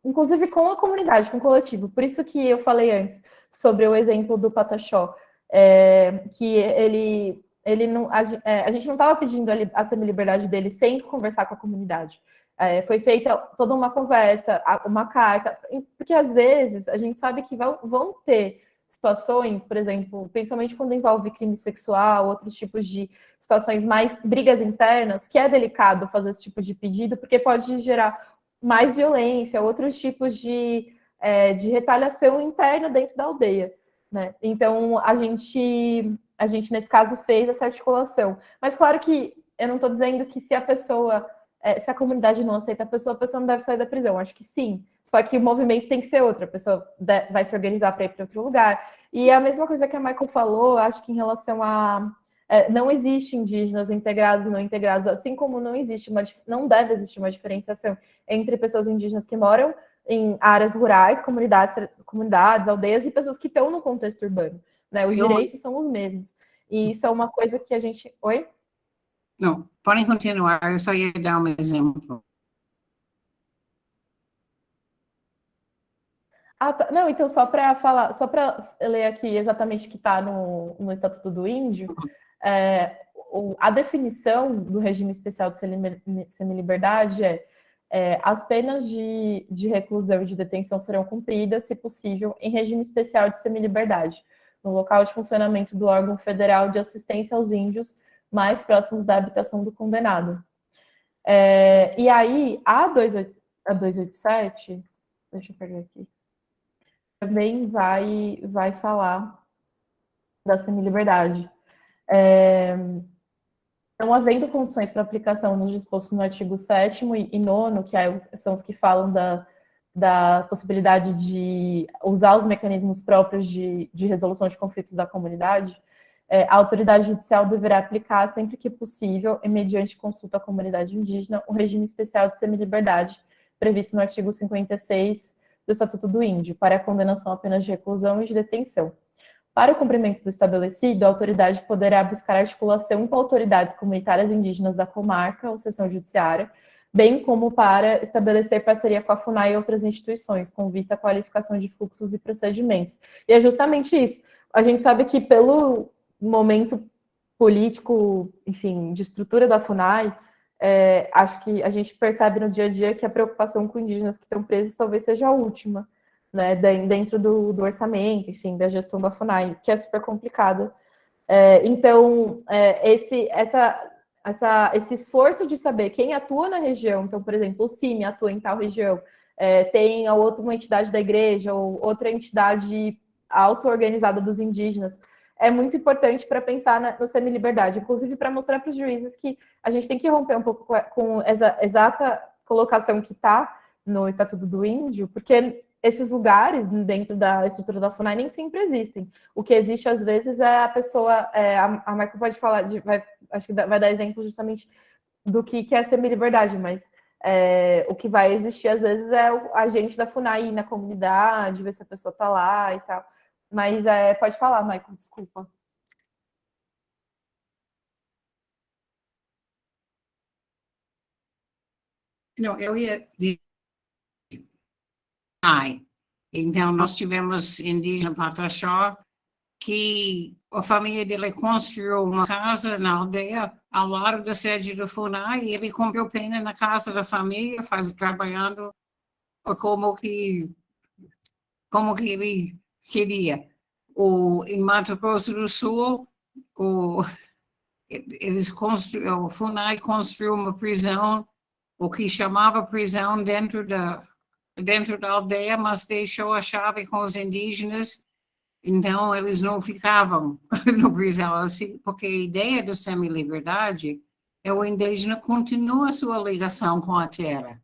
inclusive com a comunidade, com o coletivo. Por isso que eu falei antes sobre o exemplo do Pataxó, que ele não, a gente não estava pedindo a semi-liberdade dele sem conversar com a comunidade. Foi feita toda uma conversa, uma carta, porque às vezes a gente sabe que vão ter situações, por exemplo, principalmente quando envolve crime sexual, outros tipos de situações mais brigas internas, que é delicado fazer esse tipo de pedido, porque pode gerar mais violência, outros tipos de retaliação interna dentro da aldeia, né? Então, a gente, nesse caso, fez essa articulação. Mas, claro que eu não estou dizendo que se a comunidade não aceita a pessoa não deve sair da prisão. Acho que sim. Só que o movimento tem que ser outro. A pessoa vai se organizar para ir para outro lugar. E a mesma coisa que a Michael falou, acho que em relação a... não existe indígenas integrados e não integrados, assim como não deve existir uma diferenciação entre pessoas indígenas que moram em áreas rurais, comunidades, aldeias, e pessoas que estão no contexto urbano, né? Os direitos são os mesmos. E isso é uma coisa que a gente... Oi? Não, podem continuar, eu só ia dar um exemplo. Ah, tá. Não, então só para falar, só para ler aqui exatamente o que está no Estatuto do Índio, a definição do regime especial de semiliberdade as penas de reclusão e de detenção serão cumpridas, se possível, em regime especial de semiliberdade, no local de funcionamento do órgão federal de assistência aos índios mais próximos da habitação do condenado. E aí, a 287, deixa eu pegar aqui, também vai falar da semiliberdade. Não havendo condições para aplicação nos dispostos no artigo 7º e 9º, que são os que falam da possibilidade de usar os mecanismos próprios de resolução de conflitos da comunidade, a autoridade judicial deverá aplicar, sempre que possível, e mediante consulta à comunidade indígena, o regime especial de semiliberdade previsto no artigo 56 do Estatuto do Índio, para a condenação a penas de reclusão e de detenção. Para o cumprimento do estabelecido, a autoridade poderá buscar articulação com autoridades comunitárias indígenas da comarca ou seção judiciária, bem como para estabelecer parceria com a FUNAI e outras instituições, com vista à qualificação de fluxos e procedimentos. E é justamente isso. A gente sabe que pelo momento político, enfim, de estrutura da FUNAI, acho que a gente percebe no dia a dia que a preocupação com indígenas que estão presos talvez seja a última, né, dentro do orçamento, enfim, da gestão da FUNAI, que é super complicada. Então, esse esforço de saber quem atua na região, então, por exemplo, o CIMI atua em tal região, tem a outra uma entidade da igreja ou outra entidade auto-organizada dos indígenas, é muito importante para pensar na semi-liberdade, inclusive para mostrar para os juízes que a gente tem que romper um pouco com essa exata colocação que está no Estatuto do Índio, porque esses lugares dentro da estrutura da FUNAI nem sempre existem. O que existe, às vezes, é a pessoa... a Michael pode falar, acho que vai dar exemplo justamente do que é semi-liberdade, mas o que vai existir, às vezes, é o agente da FUNAI ir na comunidade, ver se a pessoa está lá e tal. Mas pode falar, Michael, desculpa. Não, eu ia dizer. Então, nós tivemos indígena Pataxó, que a família dele construiu uma casa na aldeia, ao lado da sede do FUNAI, e ele cumpriu pena na casa da família, trabalhando como que ele queria. Em Mato Grosso do Sul, o FUNAI construiu uma prisão, o que chamava prisão dentro da aldeia, mas deixou a chave com os indígenas, então eles não ficavam no prisão, porque a ideia da semi-liberdade é o indígena continua a sua ligação com a terra.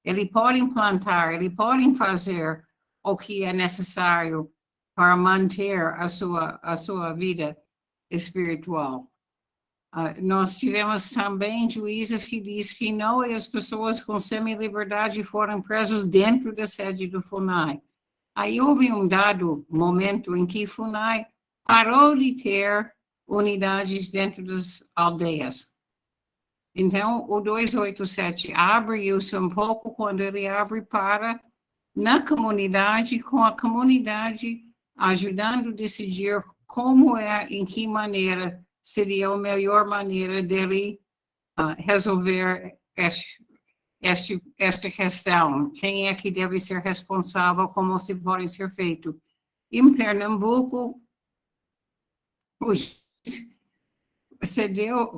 Ele pode plantar, ele pode fazer o que é necessário para manter a sua vida espiritual. Nós tivemos também juízes que dizem que não, e as pessoas com semi-liberdade foram presos dentro da sede do FUNAI. Aí houve um dado momento em que FUNAI parou de ter unidades dentro das aldeias. Então, o 287 abre isso um pouco quando ele abre para na comunidade, com a comunidade ajudando a decidir como em que maneira seria a melhor maneira dele resolver esta questão. Quem é que deve ser responsável, como se pode ser feito. Em Pernambuco, o juiz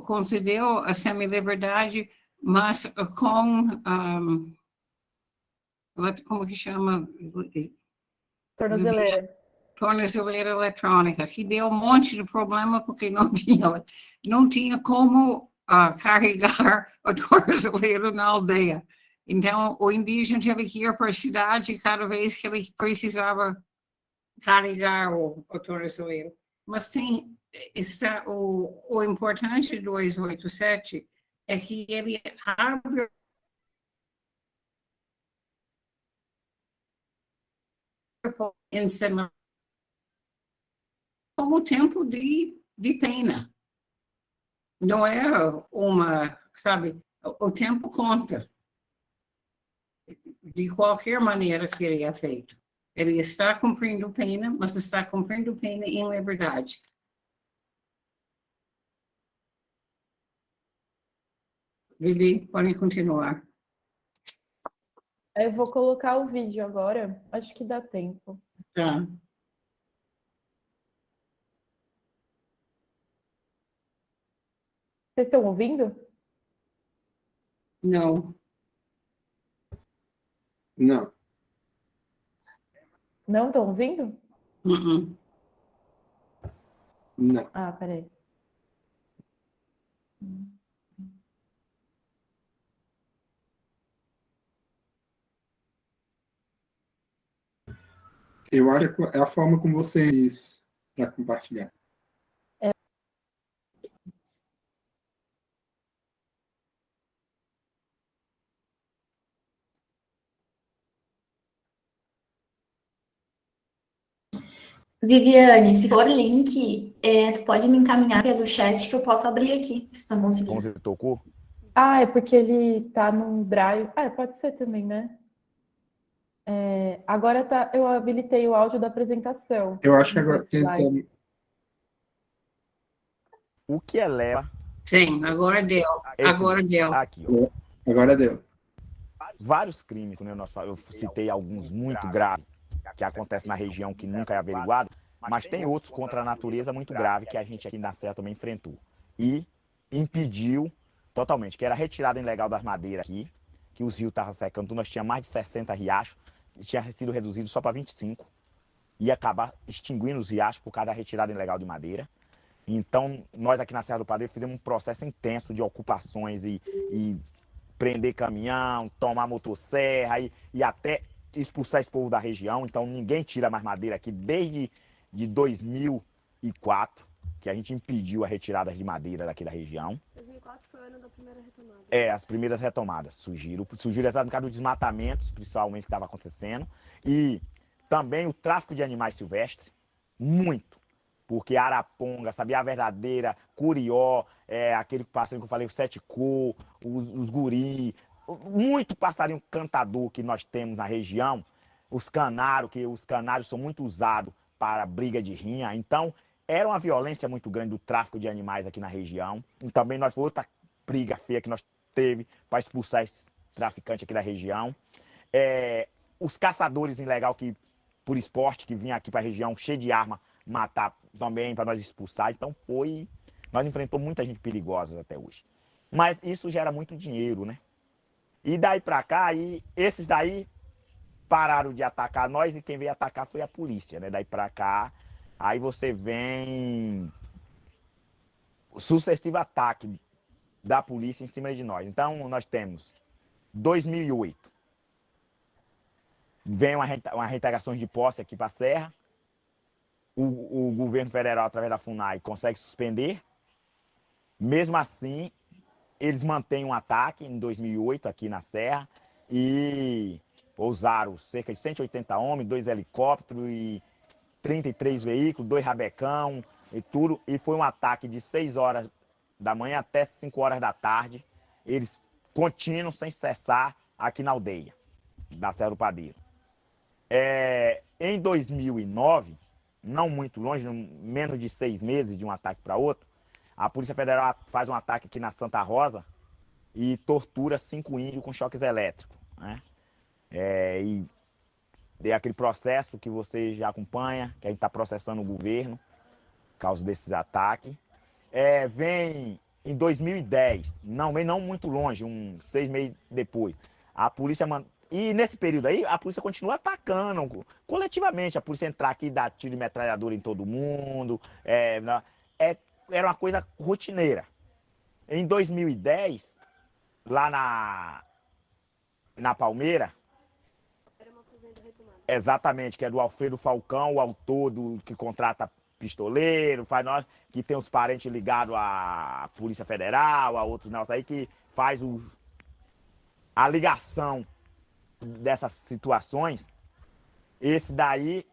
concedeu a semi-liberdade, mas com, como que chama? Tornozeleira eletrônica, que deu um monte de problema, porque não tinha como carregar a tornozeleira na aldeia. Então, o indígena teve que ir para a cidade cada vez que ele precisava carregar o tornozeleiro. Mas o importante do 287 é que ele abre como tempo de de pena. Não é uma, sabe, o tempo conta. De qualquer maneira que ele é feito. Ele está cumprindo pena, mas está cumprindo pena em liberdade. Vivi, podem continuar. Eu vou colocar o vídeo agora, acho que dá tempo. Tá. Vocês estão ouvindo? Não. Não. Não estão ouvindo? Uh-uh. Não. Ah, peraí. Eu acho que é a forma como vocês para compartilhar. Viviane, se for link, tu pode me encaminhar pelo chat que eu posso abrir aqui, se tu não conseguir. Você tocou? Ah, é porque ele tá num drive. Ah, pode ser também, né? Agora tá, eu habilitei o áudio da apresentação. Eu acho que agora Nesse slide. tenta. O que eleva Sim, agora deu. Agora deu. aqui, ó, Agora deu. vários crimes, né, eu citei alguns muito graves que acontecem na região que nunca é averiguado, mas tem outros contra a natureza muito grave que a gente aqui na Serra também enfrentou. E impediu totalmente, que era a retirada ilegal das madeiras aqui, que os rios estavam secando, então nós tínhamos mais de 60 riachos, e tinha sido reduzido só para 25, ia acabar extinguindo os riachos por causa da retirada ilegal de madeira. Então, nós aqui na Serra do Padre fizemos um processo intenso de ocupações e prender caminhão, tomar motosserra e até expulsar esse povo da região. Então, ninguém tira mais madeira aqui desde 2004, que a gente impediu a retirada de madeira daqui da região. 2004 foi o ano da primeira retomada. As primeiras retomadas surgiram exatamente por causa dos desmatamentos, principalmente, que estava acontecendo. E também o tráfico de animais silvestres, muito. Porque araponga, sabia a verdadeira, curió, aquele passarinho que eu falei, o sete cor, os guri, muito passarinho cantador que nós temos na região, os canários, que os canários são muito usados para briga de rinha. Então, era uma violência muito grande do tráfico de animais aqui na região. E também nós foi outra briga feia que nós teve para expulsar esses traficantes aqui da região. Os caçadores ilegais que por esporte, que vinha aqui para a região cheio de arma, matar também para nós expulsar. Então nós enfrentamos muita gente perigosa até hoje. Mas isso gera muito dinheiro, né? E daí para cá, esses daí pararam de atacar nós e quem veio atacar foi a polícia, né? Daí para cá, aí você vem o sucessivo ataque da polícia em cima de nós. Então nós temos 2008, vem uma reintegração de posse aqui para a Serra. O governo federal, através da FUNAI, consegue suspender. Mesmo assim, eles mantêm um ataque em 2008 aqui na Serra e usaram cerca de 180 homens, 2 helicópteros e 33 veículos, 2 rabecão e tudo. E foi um ataque de 6 horas da manhã até 5 horas da tarde. Eles continuam sem cessar aqui na aldeia da Serra do Padeiro. Em 2009, não muito longe, menos de 6 meses de um ataque para outro, a Polícia Federal faz um ataque aqui na Santa Rosa e tortura 5 índios com choques elétricos, né? E é aquele processo que você já acompanha, que a gente está processando o governo por causa desses ataques. Vem em 2010, não muito longe, 6 meses depois, a polícia E nesse período aí, a polícia continua atacando coletivamente. A polícia entrar aqui e dar tiro de metralhadora em todo mundo. Era uma coisa rotineira. Em 2010, lá na Palmeira, Era uma fazenda retomada. exatamente, que é do Alfredo Falcão, o autor que contrata pistoleiro, que tem os parentes ligados à Polícia Federal, a outros negócios aí, que faz a ligação dessas situações. Esse daí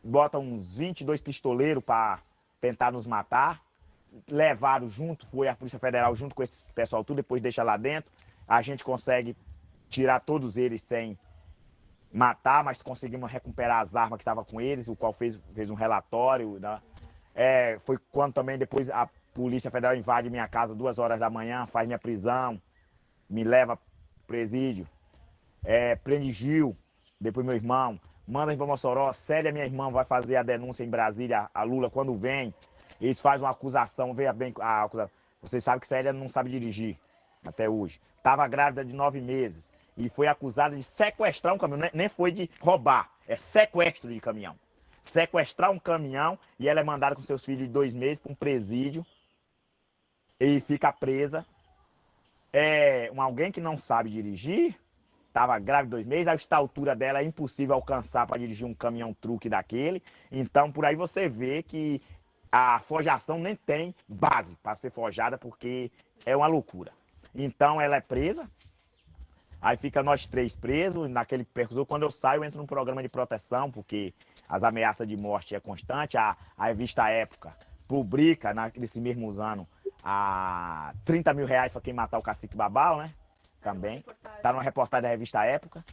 bota uns 22 pistoleiros para tentar nos matar. Levaram junto, foi a Polícia Federal junto com esse pessoal tudo, depois deixa lá dentro. A gente consegue tirar todos eles sem matar, mas conseguimos recuperar as armas que estavam com eles, o qual fez um relatório. Né? Foi quando também depois a Polícia Federal invade minha casa 2 horas da manhã, faz minha prisão, me leva pro presídio, prende Gil, depois meu irmão, manda para Mossoró, Célia, minha irmã, vai fazer a denúncia em Brasília, a Lula, quando vem, eles fazem uma acusação, veja bem, vocês sabem que Célia não sabe dirigir, até hoje. Estava grávida de 9 meses e foi acusada de sequestrar um caminhão, nem foi de roubar, é sequestro de caminhão. Sequestrar um caminhão e ela é mandada com seus filhos de 2 meses para um presídio e fica presa. Alguém que não sabe dirigir, estava grávida de 2 meses, a altura dela é impossível alcançar para dirigir um caminhão truque daquele. Então, por aí você vê que a forjação nem tem base para ser forjada, porque é uma loucura. Então, ela é presa, aí fica nós 3 presos, naquele percurso. Quando eu saio, eu entro num programa de proteção, porque as ameaças de morte é constante. A revista Época publica, nesse mesmo ano, a 30 mil reais para quem matar o cacique Babau, né? Também. Tá numa reportagem da revista Época.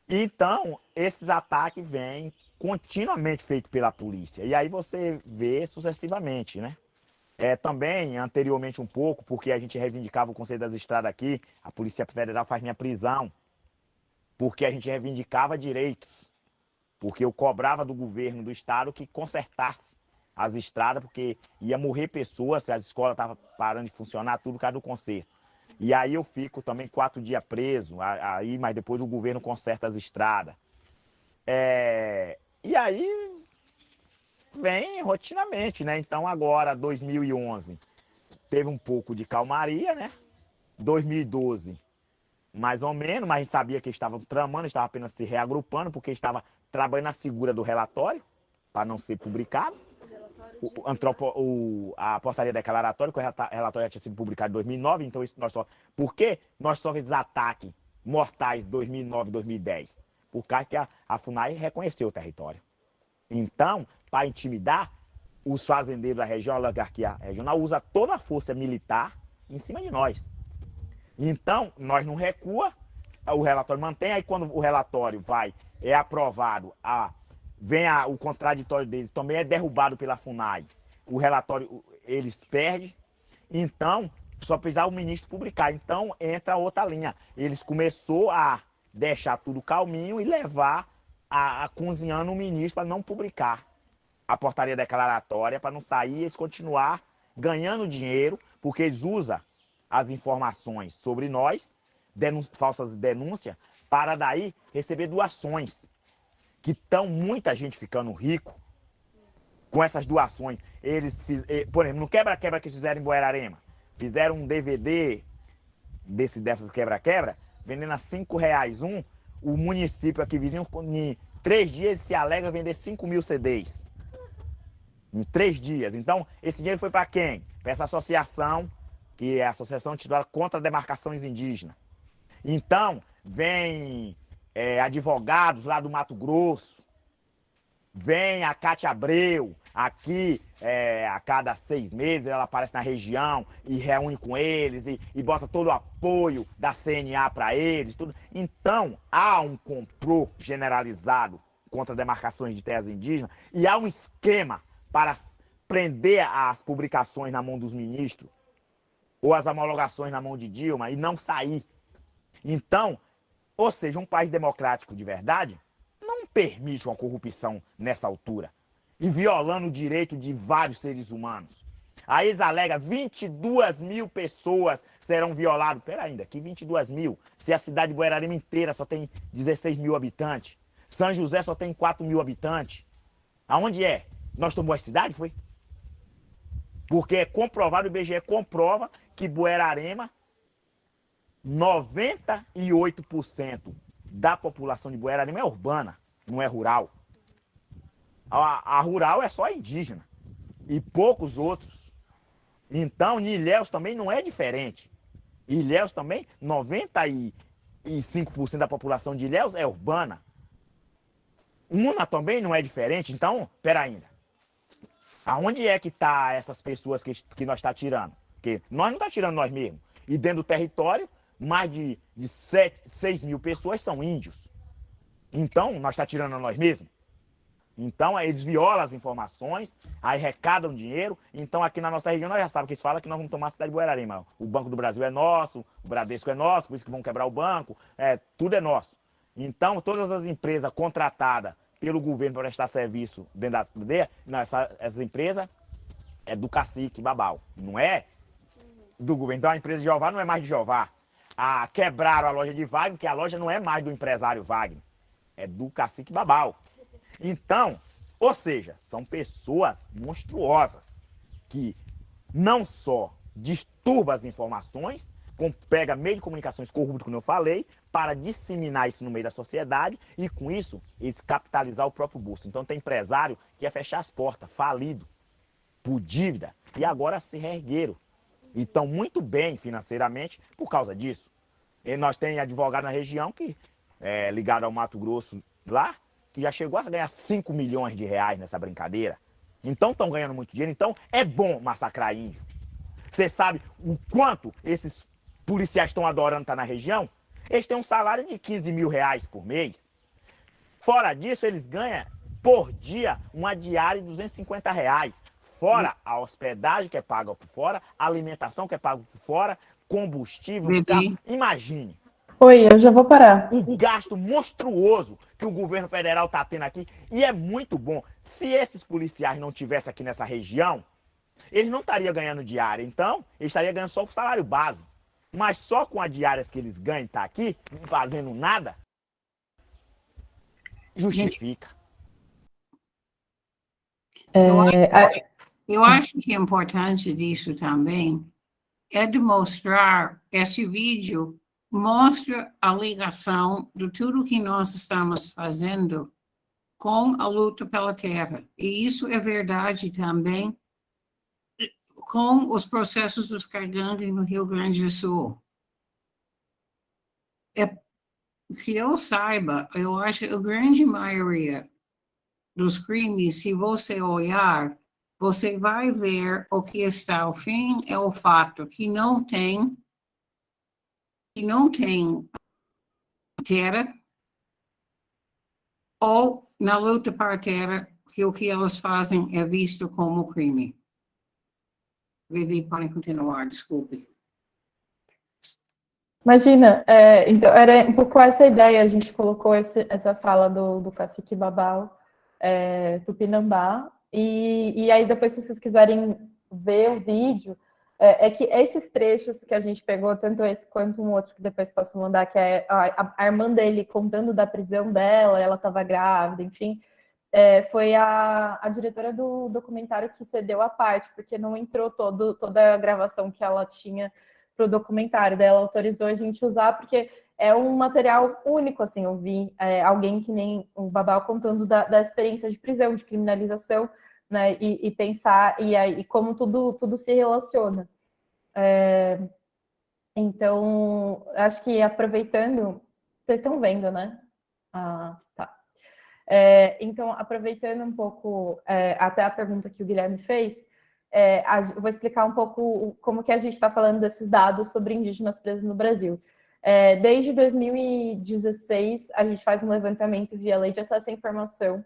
Então, esses ataques vêm continuamente feitos pela polícia. E aí você vê sucessivamente, né? Também, anteriormente um pouco, porque a gente reivindicava o Conselho das Estradas aqui, a Polícia Federal faz minha prisão, porque a gente reivindicava direitos. Porque eu cobrava do governo do estado que consertasse as estradas, porque ia morrer pessoas, as escolas estavam parando de funcionar, tudo por causa do conserto. E aí eu fico também 4 dias preso, mas depois o governo conserta as estradas. E aí vem rotinamente, né? Então agora, 2011, teve um pouco de calmaria, né? 2012, mais ou menos, mas a gente sabia que eles estavam tramando, estava apenas se reagrupando, porque estava trabalhando na segura do relatório, para não ser publicado. A portaria declaratória, que o relatório já tinha sido publicado em 2009, então isso por que nós sofremos ataques mortais em 2009 e 2010? Por causa que a FUNAI reconheceu o território. Então, para intimidar, os fazendeiros da região, a oligarquia regional, usa toda a força militar em cima de nós. Então, nós não recua, o relatório mantém, aí quando o relatório é aprovado, vem o contraditório deles, também é derrubado pela FUNAI. O relatório, eles perdem, então, só precisar o ministro publicar. Então, entra outra linha. Eles começou a deixar tudo calminho e levar cozinhando o ministro para não publicar a portaria declaratória, para não sair, eles continuar ganhando dinheiro, porque eles usam as informações sobre nós, falsas denúncias, para daí receber doações. Que estão muita gente ficando rico com essas doações. Eles por exemplo, no quebra-quebra que fizeram em Buerarema, fizeram um DVD dessas quebra-quebra, vendendo a R$5 um. O município aqui vizinho, em 3 dias, se alega vender 5 mil CDs. Em 3 dias. Então, esse dinheiro foi para quem? Para essa associação, que é a Associação Titular contra Demarcações Indígenas. Então, vem advogados lá do Mato Grosso, vem a Cátia Abreu, aqui a cada 6 meses ela aparece na região e reúne com eles e bota todo o apoio da CNA para eles, tudo. Então, há um complô generalizado contra demarcações de terras indígenas e há um esquema para prender as publicações na mão dos ministros ou as homologações na mão de Dilma e não sair. Então, ou seja, um país democrático de verdade não permite uma corrupção nessa altura e violando o direito de vários seres humanos. Aí eles alegam 22 mil pessoas serão violadas. Pera ainda, que 22 mil? Se a cidade de Buerarema inteira só tem 16 mil habitantes, São José só tem 4 mil habitantes. Aonde é? Nós tomamos a cidade, foi? Porque é comprovado, o IBGE comprova que Buerarema, 98% da população de Buerarema é urbana, não é rural. A rural é só indígena e poucos outros. Então, em Ilhéus também não é diferente. Ilhéus também, 95% da população de Ilhéus é urbana. Una também não é diferente. Então, pera ainda. Aonde é que tá essas pessoas que nós está tirando? Porque nós não está tirando nós mesmos. E dentro do território, mais de 6 mil pessoas são índios. Então, nós está tirando nós mesmos. Então, eles violam as informações, aí arrecadam dinheiro. Então, aqui na nossa região, nós já sabemos que eles falam que nós vamos tomar a cidade de Buerarema. O Banco do Brasil é nosso, o Bradesco é nosso, por isso que vão quebrar o banco, tudo é nosso. Então, todas as empresas contratadas pelo governo para prestar serviço dentro da aldeia, essas empresas é do cacique Babau, não é do governo. Então, a empresa de Jeová não é mais de Jeová. Quebraram a loja de Wagner, que a loja não é mais do empresário Wagner, é do cacique Babau. Então, ou seja, são pessoas monstruosas que não só disturbam as informações, como pega meio de comunicações corrupto, como eu falei, para disseminar isso no meio da sociedade e, com isso, eles capitalizar o próprio bolso. Então, tem empresário que ia fechar as portas, falido, por dívida, e agora se reergueram. E estão muito bem financeiramente por causa disso. E nós temos advogado na região que é ligado ao Mato Grosso lá, que já chegou a ganhar 5 milhões de reais nessa brincadeira. Então estão ganhando muito dinheiro. Então é bom massacrar índio. Você sabe o quanto esses policiais estão adorando estar na região? Eles têm um salário de 15 mil reais por mês. Fora disso, eles ganham por dia uma diária de 250 reais. Fora a hospedagem que é paga por fora, a alimentação que é paga por fora, combustível, carro. Imagine. Oi, eu já vou parar. O gasto monstruoso que o governo federal está tendo aqui. E é muito bom. Se esses policiais não tivessem aqui nessa região, eles não estariam ganhando diária. Então, eles estariam ganhando só o salário base. Mas só com as diárias que eles ganham tá aqui, não fazendo nada, justifica. Eu acho que é importante disso também é demonstrar, esse vídeo mostra a ligação de tudo que nós estamos fazendo com a luta pela terra. E isso é verdade também com os processos dos Cargangue no Rio Grande do Sul. Que eu saiba, eu acho que a grande maioria dos crimes, se você olhar, você vai ver o que está ao fim é o fato que não tem terra, ou na luta para a terra, que o que elas fazem é visto como crime. Vivi, podem continuar, desculpe. Imagina, então era um pouco essa ideia, a gente colocou essa fala do cacique Babau, Tupinambá, e aí depois, se vocês quiserem ver o vídeo, é que esses trechos que a gente pegou, tanto esse quanto um outro que depois posso mandar, que é a irmã dele contando da prisão dela, ela estava grávida, enfim, foi a diretora do documentário que cedeu a parte, porque não entrou toda a gravação que ela tinha para o documentário, daí ela autorizou a gente usar, porque é um material único, assim, eu vi alguém que nem o Babau contando da experiência de prisão, de criminalização, né, e pensar, e como tudo se relaciona. Então, acho que aproveitando, vocês estão vendo, né? Tá. Então, aproveitando um pouco até a pergunta que o Guilherme fez, eu vou explicar um pouco como que a gente está falando desses dados sobre indígenas presos no Brasil. Desde 2016, a gente faz um levantamento via Lei de Acesso à Informação,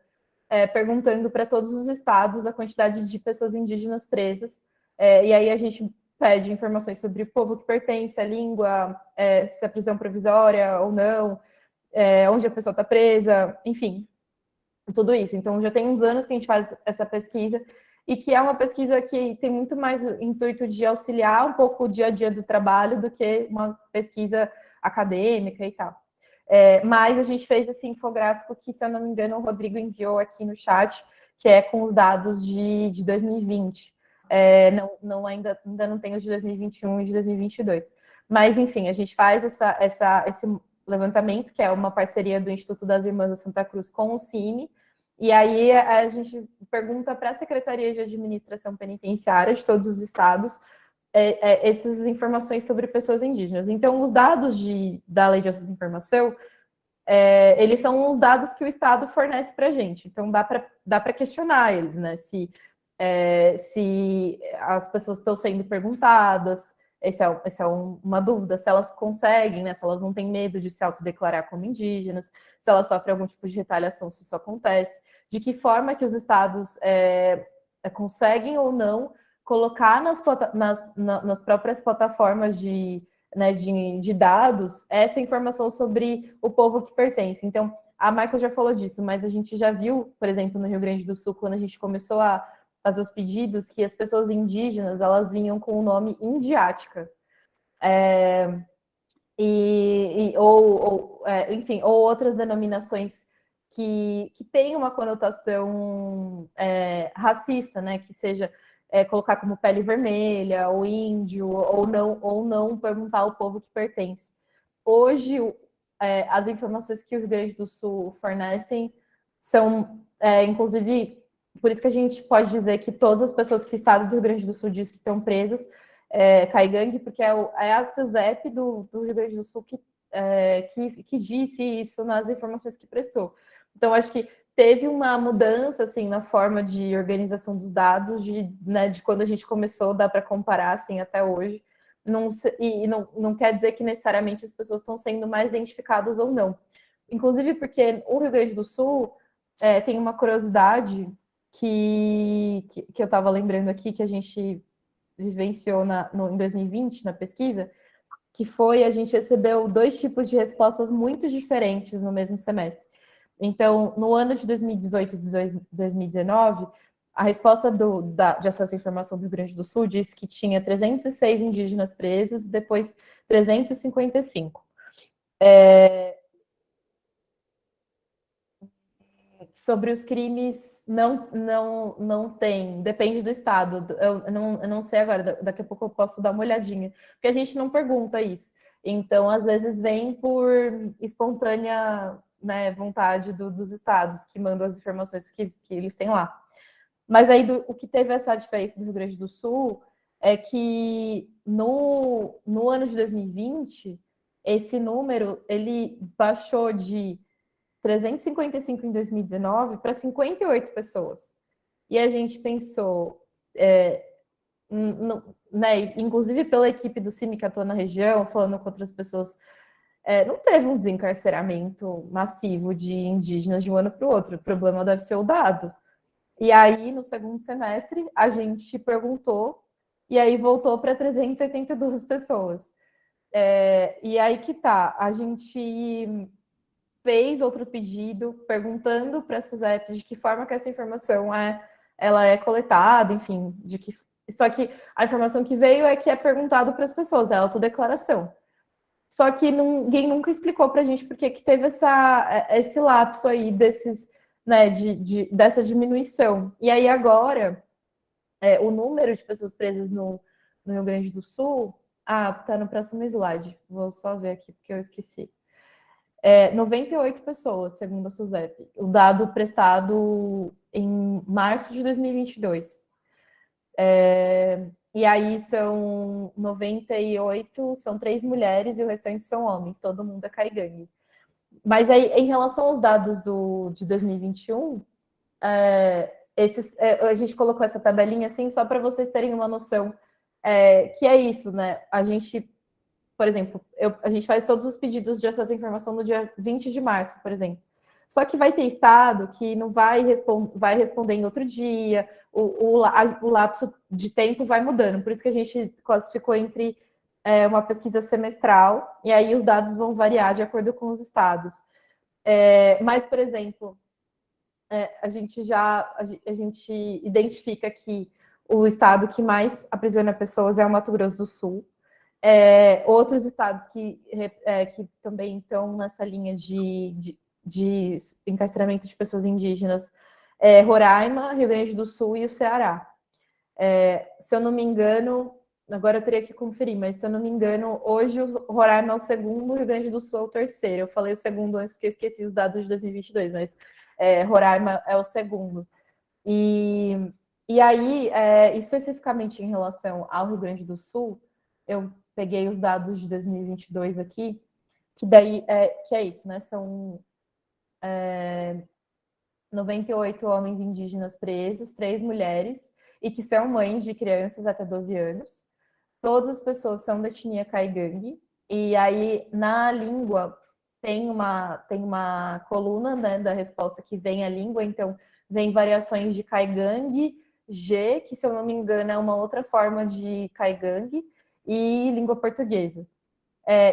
perguntando para todos os estados a quantidade de pessoas indígenas presas, e aí a gente pede informações sobre o povo que pertence, a língua, se é prisão provisória ou não, onde a pessoa está presa, enfim, tudo isso. Então, já tem uns anos que a gente faz essa pesquisa, e que é uma pesquisa que tem muito mais o intuito de auxiliar um pouco o dia a dia do trabalho do que uma pesquisa acadêmica e tal. Mas a gente fez esse infográfico que, se eu não me engano, o Rodrigo enviou aqui no chat, que é com os dados de 2020. Ainda não tem os de 2021 e de 2022. Mas, enfim, a gente faz esse levantamento, que é uma parceria do Instituto das Irmãs da Santa Cruz com o CIMI, e aí a gente pergunta para a Secretaria de Administração Penitenciária de todos os estados essas informações sobre pessoas indígenas. Então, os dados da Lei de Acesso à Informação, eles são os dados que o Estado fornece para a gente. Então, dá para questionar eles, né? Se se as pessoas estão sendo perguntadas, essa é uma dúvida, se elas conseguem, né, se elas não têm medo de se autodeclarar como indígenas, se elas sofrem algum tipo de retaliação, se isso acontece, de que forma que os estados conseguem ou não colocar nas próprias plataformas né, de dados essa informação sobre o povo que pertence. Então, a Michael já falou disso, mas a gente já viu, por exemplo, no Rio Grande do Sul, quando a gente começou a fazer os pedidos, que as pessoas indígenas, elas vinham com o nome Indiática. Enfim, ou outras denominações que têm uma conotação racista, né? Que seja colocar como pele vermelha, ou índio, ou não perguntar ao povo que pertence. Hoje, as informações que o Rio Grande do Sul fornecem são, inclusive, por isso que a gente pode dizer que todas as pessoas que o Estado do Rio Grande do Sul diz que estão presas, Caigangue, porque é a CESEP do Rio Grande do Sul que disse isso nas informações que prestou. Então, acho que teve uma mudança assim, na forma de organização dos dados, né, de quando a gente começou, dá para comparar assim, até hoje. Não quer dizer que necessariamente as pessoas estão sendo mais identificadas ou não. Inclusive porque o Rio Grande do Sul tem uma curiosidade que eu estava lembrando aqui, que a gente vivenciou em 2020, na pesquisa, que foi, a gente recebeu 2 tipos de respostas muito diferentes no mesmo semestre. Então, no ano de 2018 e 2019, a resposta de acesso à informação do Rio Grande do Sul disse que tinha 306 indígenas presos, depois 355. Sobre os crimes, não tem, depende do estado. Eu não sei agora, daqui a pouco eu posso dar uma olhadinha, porque a gente não pergunta isso. Então, às vezes, vem por espontânea, né, vontade dos estados que mandam as informações que eles têm lá. Mas aí, o que teve essa diferença do Rio Grande do Sul é que no ano de 2020, esse número ele baixou de 355 em 2019 para 58 pessoas. E a gente pensou, né, inclusive pela equipe do CIMI que atua na região, falando com outras pessoas, não teve um desencarceramento massivo de indígenas de um ano para o outro. O problema deve ser o dado. E aí, no segundo semestre, a gente perguntou, e aí voltou para 382 pessoas. E aí que tá, a gente fez outro pedido perguntando para a SUSEP de que forma que essa informação ela é coletada, enfim, só que a informação que veio é que é perguntado para as pessoas, é a autodeclaração. Só que ninguém nunca explicou para a gente por que teve esse lapso aí né, dessa diminuição. E aí agora, o número de pessoas presas no Rio Grande do Sul, tá no próximo slide, vou só ver aqui porque eu esqueci. 98 pessoas, segundo a SUSEP. O dado prestado em março de 2022. E aí são 98, são 3 mulheres e o restante são homens, todo mundo é caigangue. Mas aí, em relação aos dados de 2021, a gente colocou essa tabelinha assim só para vocês terem uma noção que é isso, né? A gente, por exemplo, a gente faz todos os pedidos de acesso à informação no dia 20 de março, por exemplo. Só que vai ter estado que não vai responder em outro dia, o lapso de tempo vai mudando. Por isso que a gente classificou entre uma pesquisa semestral, e aí os dados vão variar de acordo com os estados. Mas, por exemplo, a gente identifica que o estado que mais aprisiona pessoas é o Mato Grosso do Sul. Outros estados que também estão nessa linha de encarceramento de pessoas indígenas, Roraima, Rio Grande do Sul e o Ceará. Se eu não me engano, agora eu teria que conferir, mas se eu não me engano, hoje o Roraima é o segundo, o Rio Grande do Sul é o terceiro. Eu falei o segundo antes porque eu esqueci os dados de 2022, mas Roraima é o segundo. E aí, especificamente em relação ao Rio Grande do Sul, eu peguei os dados de 2022 aqui, que daí que é isso, né? São 98 homens indígenas presos, 3 mulheres, e que são mães de crianças até 12 anos. Todas as pessoas são da etnia caigangue, e aí na língua tem uma coluna, né, da resposta que vem a língua, então vem variações de caigangue, G, que se eu não me engano é uma outra forma de caigangue, e língua portuguesa.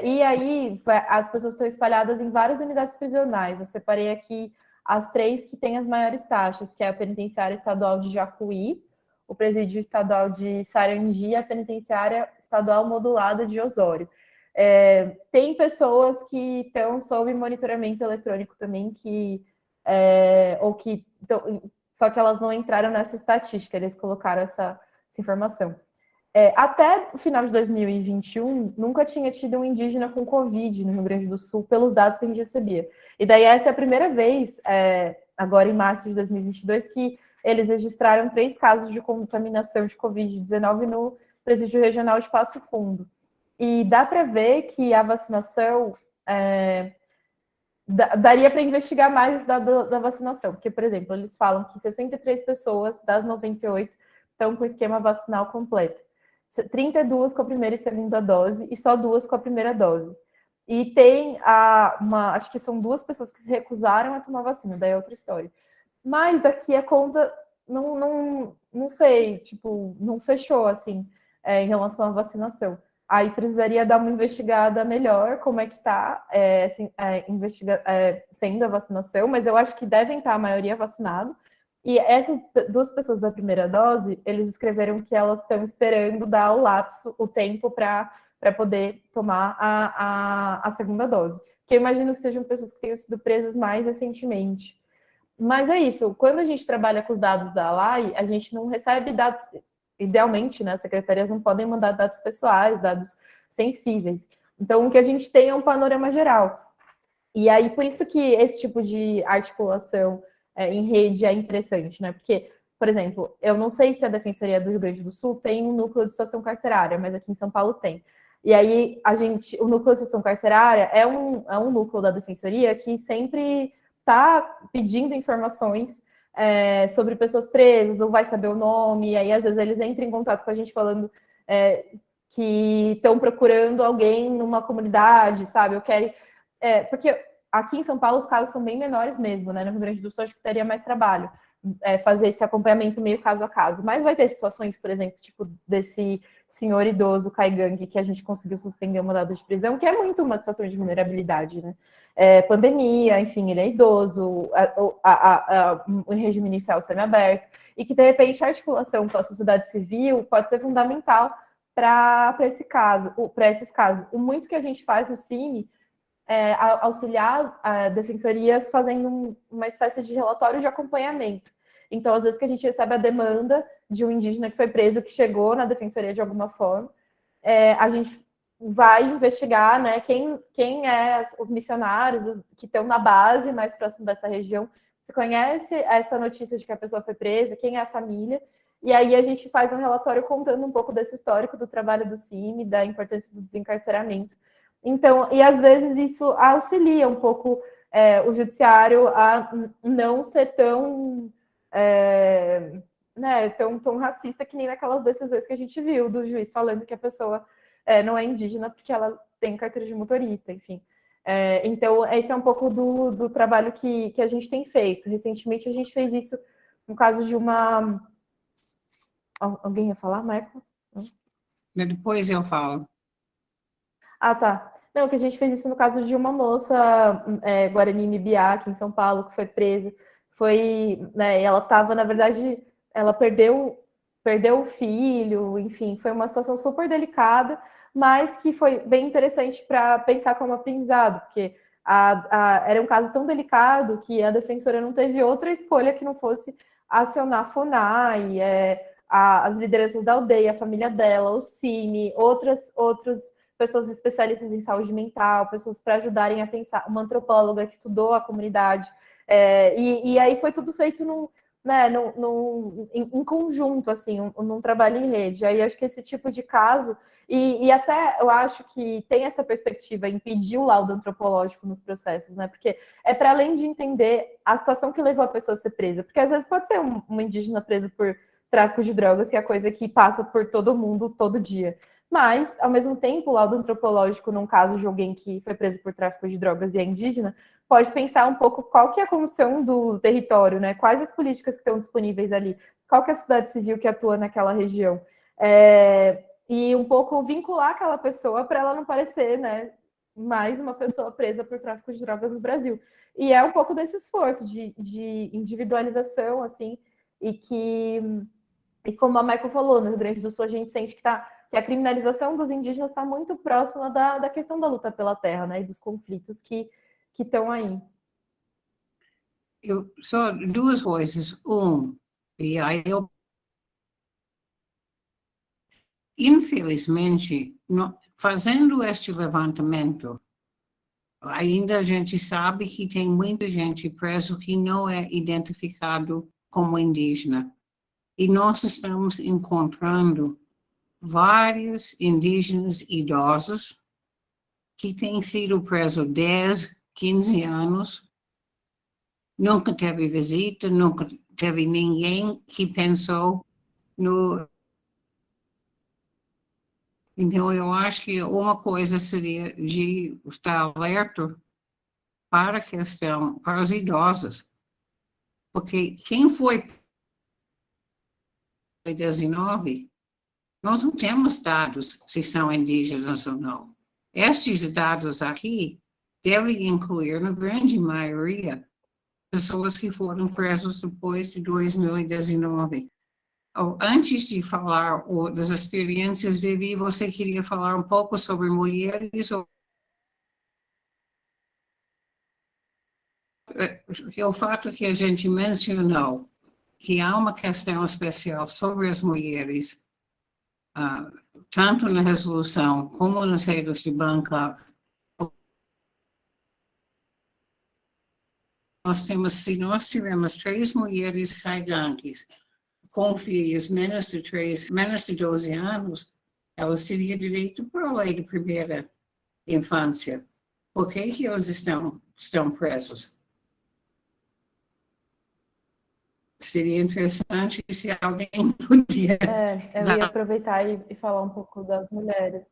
E aí as pessoas estão espalhadas em várias unidades prisionais. Eu separei aqui as 3 que têm as maiores taxas, que é a Penitenciária Estadual de Jacuí, o Presídio Estadual de Sarandi e a Penitenciária Estadual Modulada de Osório. Tem pessoas que estão sob monitoramento eletrônico também, só que elas não entraram nessa estatística, eles colocaram essa informação. Até o final de 2021, nunca tinha tido um indígena com Covid no Rio Grande do Sul, pelos dados que a gente recebia. E daí essa é a primeira vez, agora em março de 2022, que eles registraram 3 casos de contaminação de Covid-19 no Presídio Regional de Passo Fundo. E dá para ver que a vacinação daria para investigar mais da vacinação, porque, por exemplo, eles falam que 63 pessoas das 98 estão com o esquema vacinal completo. 32 com a primeira e segunda dose e só 2 com a primeira dose. E tem acho que são 2 pessoas que se recusaram a tomar vacina, daí é outra história. Mas aqui a conta não sei, tipo, não fechou assim em relação à vacinação. Aí precisaria dar uma investigada melhor como é que está sendo a vacinação, mas eu acho que devem estar a maioria vacinado. E essas 2 pessoas da primeira dose, eles escreveram que elas estão esperando dar o lapso, o tempo para poder tomar a segunda dose. Que eu imagino que sejam pessoas que tenham sido presas mais recentemente. Mas é isso, quando a gente trabalha com os dados da ALAI, a gente não recebe dados, idealmente, né? As secretarias não podem mandar dados pessoais, dados sensíveis. Então, o que a gente tem é um panorama geral. E aí, por isso que esse tipo de articulação em rede é interessante, né? Porque, por exemplo, eu não sei se a Defensoria do Rio Grande do Sul tem um núcleo de situação carcerária, mas aqui em São Paulo tem. E aí, o núcleo de situação carcerária é um núcleo da Defensoria que sempre está pedindo informações sobre pessoas presas, ou vai saber o nome, e aí às vezes eles entram em contato com a gente falando que estão procurando alguém numa comunidade, sabe? Porque aqui em São Paulo os casos são bem menores mesmo, né? No Rio Grande do Sul acho que teria mais trabalho fazer esse acompanhamento meio caso a caso. Mas vai ter situações, por exemplo, tipo desse senhor idoso caigangue que a gente conseguiu suspender o mandado de prisão, que é muito uma situação de vulnerabilidade, né? Pandemia, enfim, ele é idoso, o regime inicial semiaberto, e que, de repente, a articulação com a sociedade civil pode ser fundamental para esses casos. O muito que a gente faz no CIMI auxiliar defensorias fazendo uma espécie de relatório de acompanhamento. Então, às vezes que a gente recebe a demanda de um indígena que foi preso, que chegou na defensoria de alguma forma, a gente vai investigar, né, quem é os missionários que estão na base mais próximo dessa região, se conhece essa notícia de que a pessoa foi presa, quem é a família, e aí a gente faz um relatório contando um pouco desse histórico do trabalho do CIMI, da importância do desencarceramento. Então, e às vezes isso auxilia um pouco o judiciário a não ser tão tão racista que nem naquelas decisões que a gente viu do juiz falando que a pessoa não é indígena porque ela tem carteira de motorista, enfim. Então, esse é um pouco do trabalho que a gente tem feito. Recentemente, a gente fez isso no caso de uma... Alguém ia falar, Michael? Depois eu falo. Ah, tá. Não, que a gente fez isso no caso de uma moça Guarani Mibiá, aqui em São Paulo, que foi presa. Né, ela estava, na verdade, ela perdeu o filho, enfim, foi uma situação super delicada, mas que foi bem interessante para pensar como aprendizado, porque era um caso tão delicado que a defensora não teve outra escolha que não fosse acionar a FUNAI, as lideranças da aldeia, a família dela, o CIMI, outras pessoas especialistas em saúde mental, pessoas para ajudarem a pensar, uma antropóloga que estudou a comunidade, e aí foi tudo feito em conjunto, assim, num trabalho em rede. Aí acho que esse tipo de caso, e até eu acho que tem essa perspectiva em pedir o laudo antropológico nos processos, né? Porque para além de entender a situação que levou a pessoa a ser presa, porque às vezes pode ser uma indígena presa por tráfico de drogas, que é a coisa que passa por todo mundo todo dia. Mas, ao mesmo tempo, o laudo antropológico, num caso de alguém que foi preso por tráfico de drogas e é indígena, pode pensar um pouco qual que é a condição do território, né? Quais as políticas que estão disponíveis ali, qual que é a sociedade civil que atua naquela região. E um pouco vincular aquela pessoa para ela não parecer, né, mais uma pessoa presa por tráfico de drogas no Brasil. E é um pouco desse esforço de individualização, assim, e como a Michael falou, no Rio Grande do Sul a gente sente que a criminalização dos indígenas está muito próxima da questão da luta pela terra, né, e dos conflitos que estão aí. Só duas coisas. E aí infelizmente, fazendo este levantamento, ainda a gente sabe que tem muita gente preso que não é identificado como indígena. E nós estamos encontrando vários indígenas idosos que têm sido presos 10, 15 anos, nunca teve visita, nunca teve ninguém que pensou no... Então, eu acho que uma coisa seria de estar alerta para a questão, para os idosos, porque quem foi em 19, nós não temos dados se são indígenas ou não. Estes dados aqui devem incluir, na grande maioria, pessoas que foram presas depois de 2019. Antes de falar das experiências, Vivi, você queria falar um pouco sobre mulheres? O fato que a gente mencionou que há uma questão especial sobre as mulheres, tanto na resolução como nas regras de banca. Se nós tivermos 3 mulheres carregantes com filhos menos de 12 anos, elas teriam direito para a lei de primeira infância. Por que elas estão presos? Seria interessante se alguém podia... Eu ia aproveitar e falar um pouco das mulheres.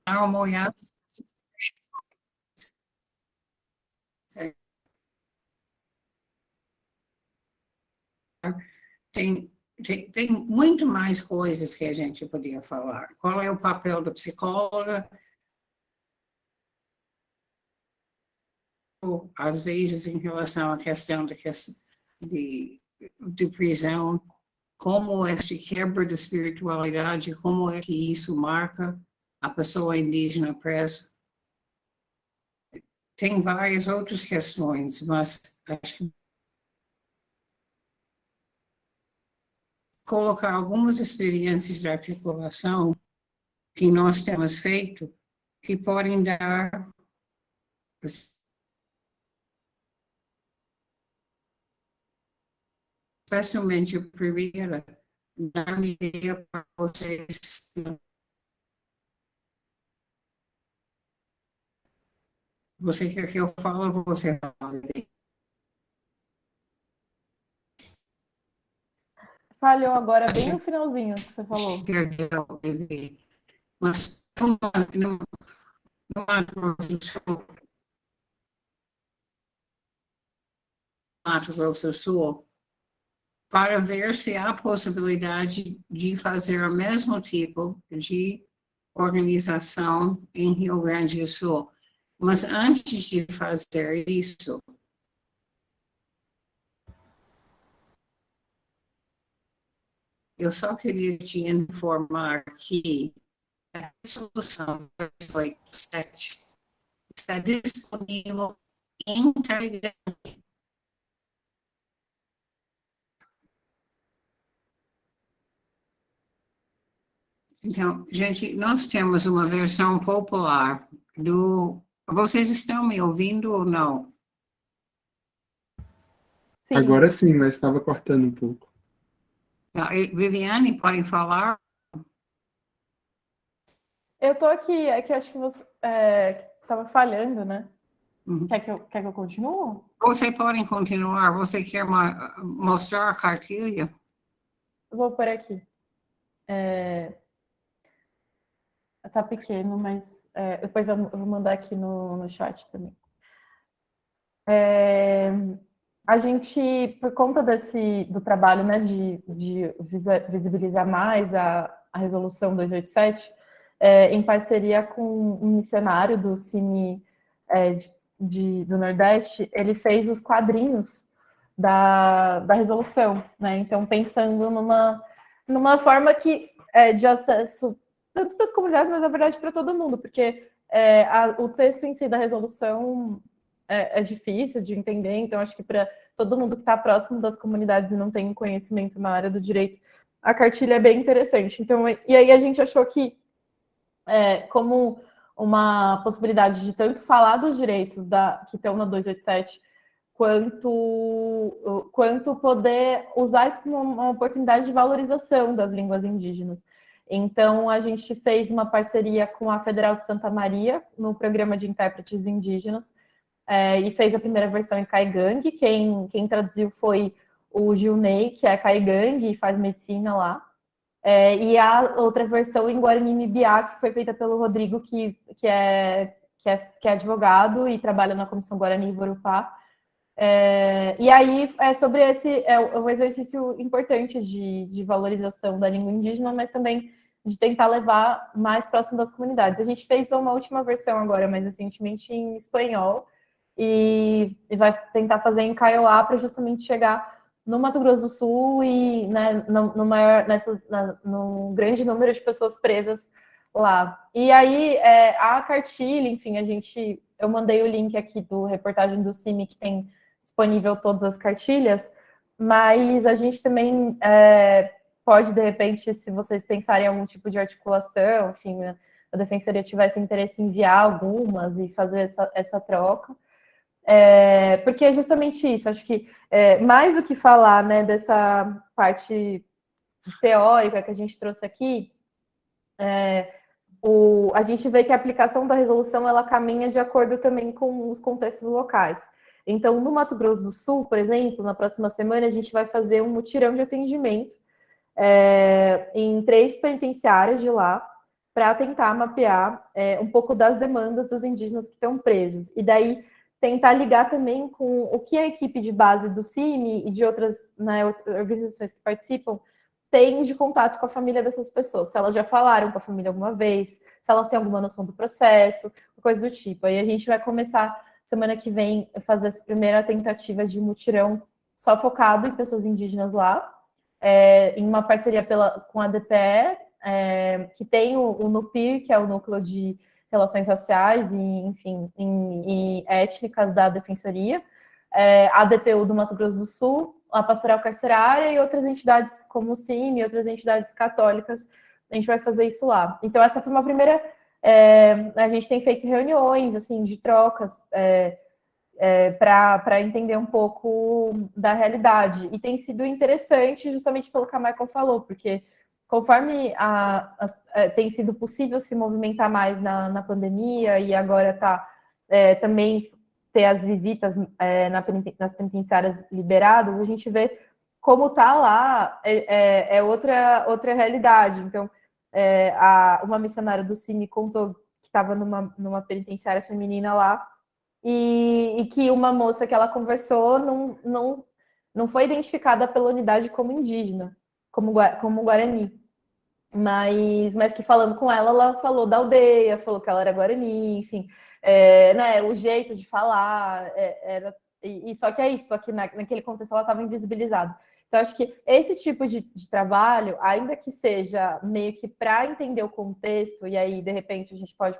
Dar uma olhada. Tem muito mais coisas que a gente podia falar. Qual é o papel da psicóloga? Às vezes, em relação à questão de prisão, como este quebra de espiritualidade, como é que isso marca a pessoa indígena presa? Tem várias outras questões, mas acho que colocar algumas experiências de articulação que nós temos feito, que podem dar, especialmente a primeira, dar uma ideia para vocês. Você quer que eu fale ou você fala? Falhou agora, bem no finalzinho que você falou. Perdeu, mas no Mato Grosso do Sul, para ver se há possibilidade de fazer o mesmo tipo de organização em Rio Grande do Sul. Mas antes de fazer isso, eu só queria te informar que a resolução 287 está disponível em Telegram. Então, gente, nós temos uma versão popular do... Vocês estão me ouvindo ou não? Sim. Agora sim, mas estava cortando um pouco. Viviane, podem falar? Eu tô aqui, é que eu acho que você estava falhando, né? Quer que eu continue? Você pode continuar. Você quer mostrar a cartilha? Eu vou por aqui. Tá pequeno, mas depois eu vou mandar aqui no chat também. A gente, por conta do trabalho, né, de visibilizar mais a resolução 287, em parceria com um missionário do CIMI do Nordeste, ele fez os quadrinhos da resolução, né? Então, pensando numa forma de acesso tanto para as comunidades, mas na verdade para todo mundo, porque o texto em si da resolução é difícil de entender, então acho que para todo mundo que está próximo das comunidades e não tem conhecimento na área do direito, a cartilha é bem interessante. Então, e aí a gente achou que, como uma possibilidade de tanto falar dos direitos que estão na 287, quanto poder usar isso como uma oportunidade de valorização das línguas indígenas. Então, a gente fez uma parceria com a Federal de Santa Maria, no programa de intérpretes indígenas, e fez a primeira versão em Caigangue. Quem traduziu foi o Gilney, que é Caigangue e faz medicina lá. E a outra versão em Guarani-Mibiá, que foi feita pelo Rodrigo, que é advogado e trabalha na Comissão Guarani Vorupá. E aí é sobre um exercício importante de valorização da língua indígena, mas também de tentar levar mais próximo das comunidades. A gente fez uma última versão agora, mais recentemente, em espanhol, e vai tentar fazer em Kaiowá para justamente chegar no Mato Grosso do Sul e, né, no grande número de pessoas presas lá. E aí, a cartilha, enfim, eu mandei o link aqui do reportagem do CIMI, que tem disponível todas as cartilhas, mas a gente também pode, de repente, se vocês pensarem em algum tipo de articulação, enfim, a Defensoria tivesse interesse em enviar algumas e fazer essa troca, porque é justamente isso, acho que mais do que falar, né, dessa parte teórica que a gente trouxe aqui, a gente vê que a aplicação da resolução ela caminha de acordo também com os contextos locais. Então, no Mato Grosso do Sul, por exemplo, na próxima semana, a gente vai fazer um mutirão de atendimento em 3 penitenciárias de lá, para tentar mapear um pouco das demandas dos indígenas que estão presos. E daí, tentar ligar também com o que a equipe de base do CIMI e de outras, né, organizações que participam tem de contato com a família dessas pessoas. Se elas já falaram com a família alguma vez, se elas têm alguma noção do processo, coisa do tipo. Aí a gente vai começar semana que vem fazer essa primeira tentativa de mutirão só focado em pessoas indígenas lá, em uma parceria com a DPE, que tem o NUPIR, que é o Núcleo de Relações Raciais e, enfim, e étnicas da Defensoria, a DPU do Mato Grosso do Sul, a Pastoral Carcerária e outras entidades como o CIMI e outras entidades católicas. A gente vai fazer isso lá. Então, essa foi uma primeira... a gente tem feito reuniões, assim, de trocas para entender um pouco da realidade. E tem sido interessante justamente pelo que a Michael falou, porque conforme tem sido possível se movimentar mais na pandemia e agora também ter as visitas nas penitenciárias liberadas, a gente vê como está lá outra realidade. Então, uma missionária do CIMI contou que estava numa penitenciária feminina lá e que uma moça que ela conversou não foi identificada pela unidade como indígena, como Guarani. Mas que falando com ela falou da aldeia, falou que ela era Guarani, enfim, né, o jeito de falar era... só que é isso, só que naquele contexto ela estava invisibilizada. Então, acho que esse tipo de trabalho, ainda que seja meio que para entender o contexto, e aí, de repente, a gente pode,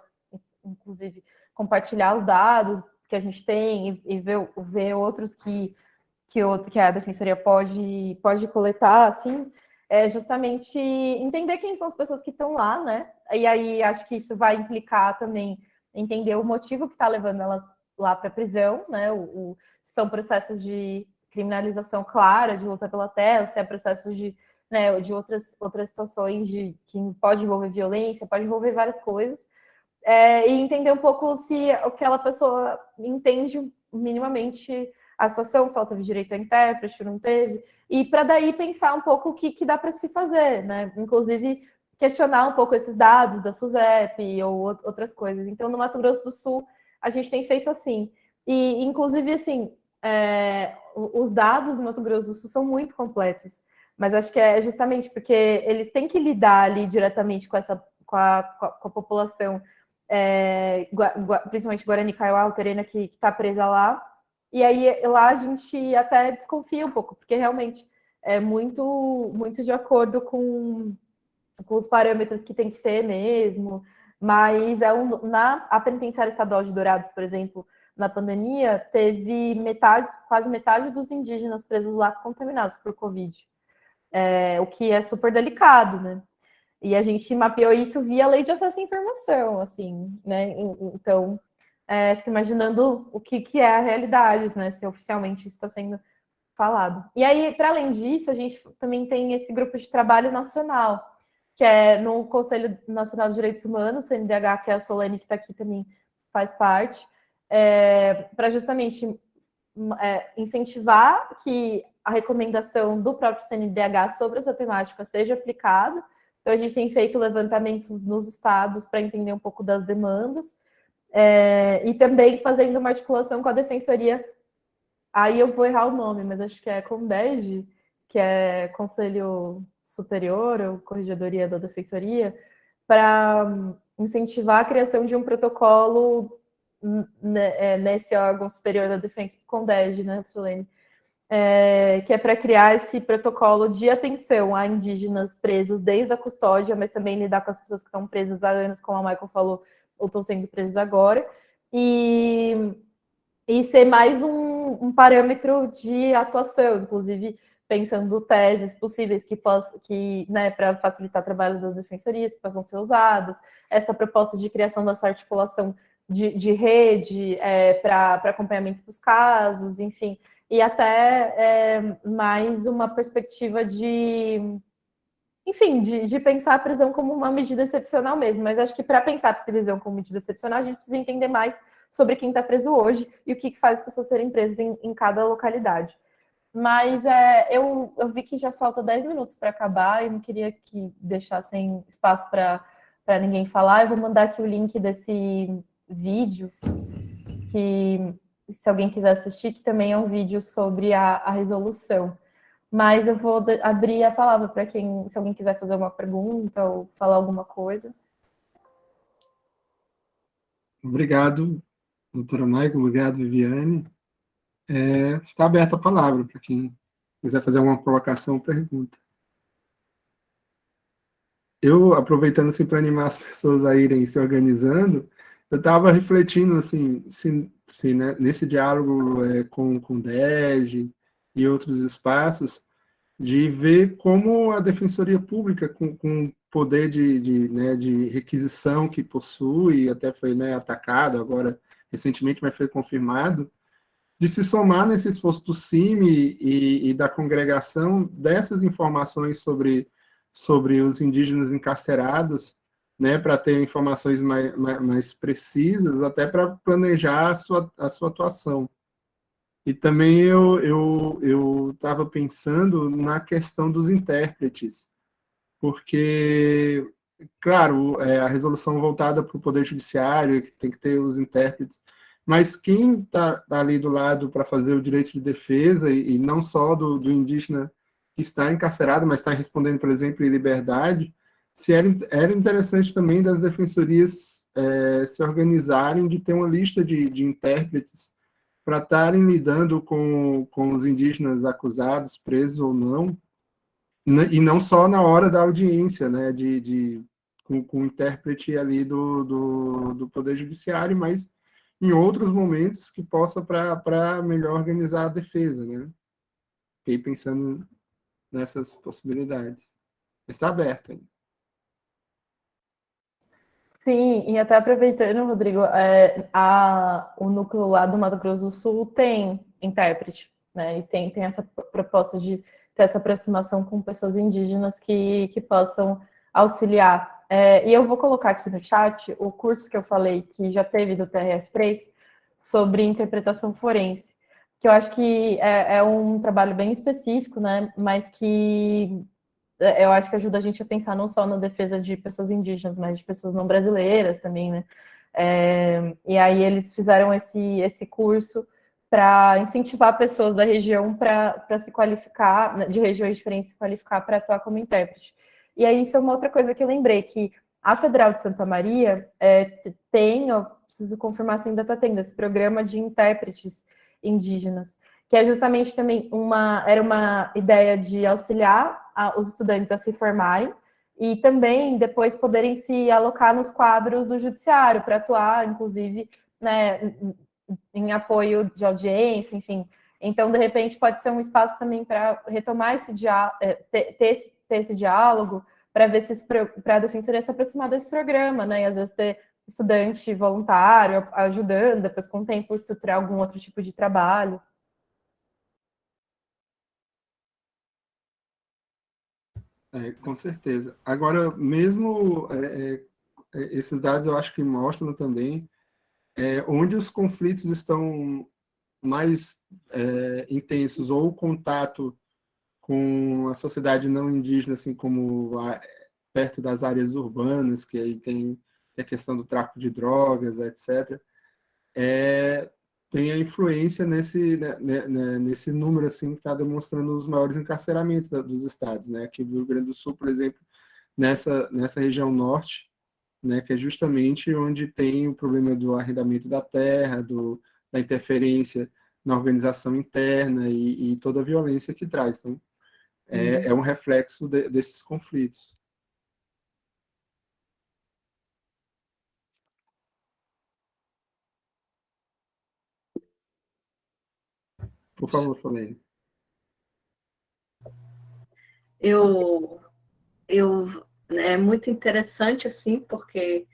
inclusive, compartilhar os dados que a gente tem e ver outros que a Defensoria pode coletar, assim, justamente entender quem são as pessoas que estão lá, né? E aí, acho que isso vai implicar também entender o motivo que está levando elas lá para a prisão, né? São processos de criminalização clara, de luta pela terra, se é processo de outras situações que pode envolver violência, pode envolver várias coisas. e entender um pouco se aquela pessoa entende minimamente a situação, se ela teve direito a intérprete, não teve, e para daí pensar um pouco o que dá para se fazer, né? Inclusive questionar um pouco esses dados da SUSEP ou outras coisas. Então, no Mato Grosso do Sul, a gente tem feito assim. E, inclusive, assim, os dados do Mato Grosso do Sul são muito completos, mas acho que é justamente porque eles têm que lidar ali diretamente com a população, principalmente Guarani Kaiowá, Terena, que está presa lá. E aí lá a gente até desconfia um pouco, porque realmente é muito, muito de acordo com os parâmetros que tem que ter mesmo. Mas a penitenciária estadual de Dourados, por exemplo, na pandemia, teve quase metade dos indígenas presos lá contaminados por Covid, o que é super delicado, né? E a gente mapeou isso via lei de acesso à informação, assim, né? Então, fico imaginando o que é a realidade, né? Se oficialmente isso está sendo falado. E aí, para além disso, a gente também tem esse grupo de trabalho nacional, que é no Conselho Nacional de Direitos Humanos, CNDH, que é a Solane que está aqui também faz parte, para justamente incentivar que a recomendação do próprio CNDH sobre essa temática seja aplicada. Então, a gente tem feito levantamentos nos estados para entender um pouco das demandas, e também fazendo uma articulação com a Defensoria. Aí eu vou errar o nome, mas acho que é CONDEG, que é Conselho Superior ou Corregedoria da Defensoria, para incentivar a criação de um protocolo nesse órgão superior da defesa, CONDEG, né, Solene? Que é para criar esse protocolo de atenção a indígenas presos desde a custódia, mas também lidar com as pessoas que estão presas há anos, como a Michael falou, ou estão sendo presas agora, e ser mais um parâmetro de atuação, inclusive pensando teses possíveis né, para facilitar o trabalho das defensorias, que possam ser usadas, essa proposta de criação dessa articulação de rede para acompanhamento dos casos, enfim, e até mais uma perspectiva enfim, de pensar a prisão como uma medida excepcional mesmo, mas acho que para pensar a prisão como medida excepcional, a gente precisa entender mais sobre quem está preso hoje e o que faz as pessoas serem presas em cada localidade. Mas eu vi que já falta 10 minutos para acabar e não queria que deixassem espaço para ninguém falar. Eu vou mandar aqui o link desse vídeo, que se alguém quiser assistir, que também é um vídeo sobre a resolução. Mas eu vou abrir a palavra para se alguém quiser fazer uma pergunta ou falar alguma coisa. Obrigado, doutora Maicon, obrigado, Viviane. Está aberta a palavra para quem quiser fazer alguma colocação ou pergunta. Eu, aproveitando assim, para animar as pessoas a irem se organizando, eu estava refletindo assim, se né, nesse diálogo com o DEG e outros espaços, de ver como a Defensoria Pública, com poder de requisição que possui, até foi, né, atacado agora recentemente, mas foi confirmado, de se somar nesse esforço do CIMI e da congregação dessas informações sobre os indígenas encarcerados, né, para ter informações mais precisas, até para planejar a sua atuação. E também eu estava pensando na questão dos intérpretes, porque, claro, a resolução voltada para o Poder Judiciário, que tem que ter os intérpretes, mas quem está ali do lado para fazer o direito de defesa, e não só do indígena que está encarcerado, mas está respondendo, por exemplo, em liberdade, se era interessante também das defensorias se organizarem, de ter uma lista de intérpretes para estarem lidando com os indígenas acusados, presos ou não, e não só na hora da audiência, né, com o intérprete ali do Poder Judiciário, mas em outros momentos que possa para melhor organizar a defesa, né? Fiquei pensando nessas possibilidades. Está aberto ainda. Sim, e até aproveitando, Rodrigo, o núcleo lá do Mato Grosso do Sul tem intérprete, né? E tem essa proposta de ter essa aproximação com pessoas indígenas que possam auxiliar E eu vou colocar aqui no chat o curso que eu falei que já teve do TRF3 sobre interpretação forense, que eu acho que é um trabalho bem específico, né? Mas que eu acho que ajuda a gente a pensar não só na defesa de pessoas indígenas, mas de pessoas não brasileiras também, né? E aí eles fizeram esse curso para incentivar pessoas da região para se qualificar, de regiões diferentes, se qualificar para atuar como intérprete. E aí isso é uma outra coisa que eu lembrei, que a Federal de Santa Maria tem, eu preciso confirmar se ainda está tendo, esse programa de intérpretes indígenas, que é justamente também era uma ideia de auxiliar os estudantes a se formarem e também depois poderem se alocar nos quadros do judiciário para atuar, inclusive, né, em apoio de audiência, enfim. Então, de repente, pode ser um espaço também para retomar ter esse diálogo, para ver se para a defensoria se aproximar desse programa, né? E às vezes ter estudante voluntário ajudando, depois com o tempo estruturar algum outro tipo de trabalho. Com certeza. Agora, mesmo esses dados eu acho que mostram também onde os conflitos estão mais intensos, ou o contato com a sociedade não indígena, assim como perto das áreas urbanas, que aí tem a questão do tráfico de drogas, etc., tem a influência nesse número assim, que está demonstrando os maiores encarceramentos dos estados. Né? Aqui do Rio Grande do Sul, por exemplo, nessa região norte, né, que é justamente onde tem o problema do arrendamento da terra, da interferência na organização interna e toda a violência que traz. Então, é um reflexo desses conflitos. Por favor, Solene. É muito interessante, assim, porque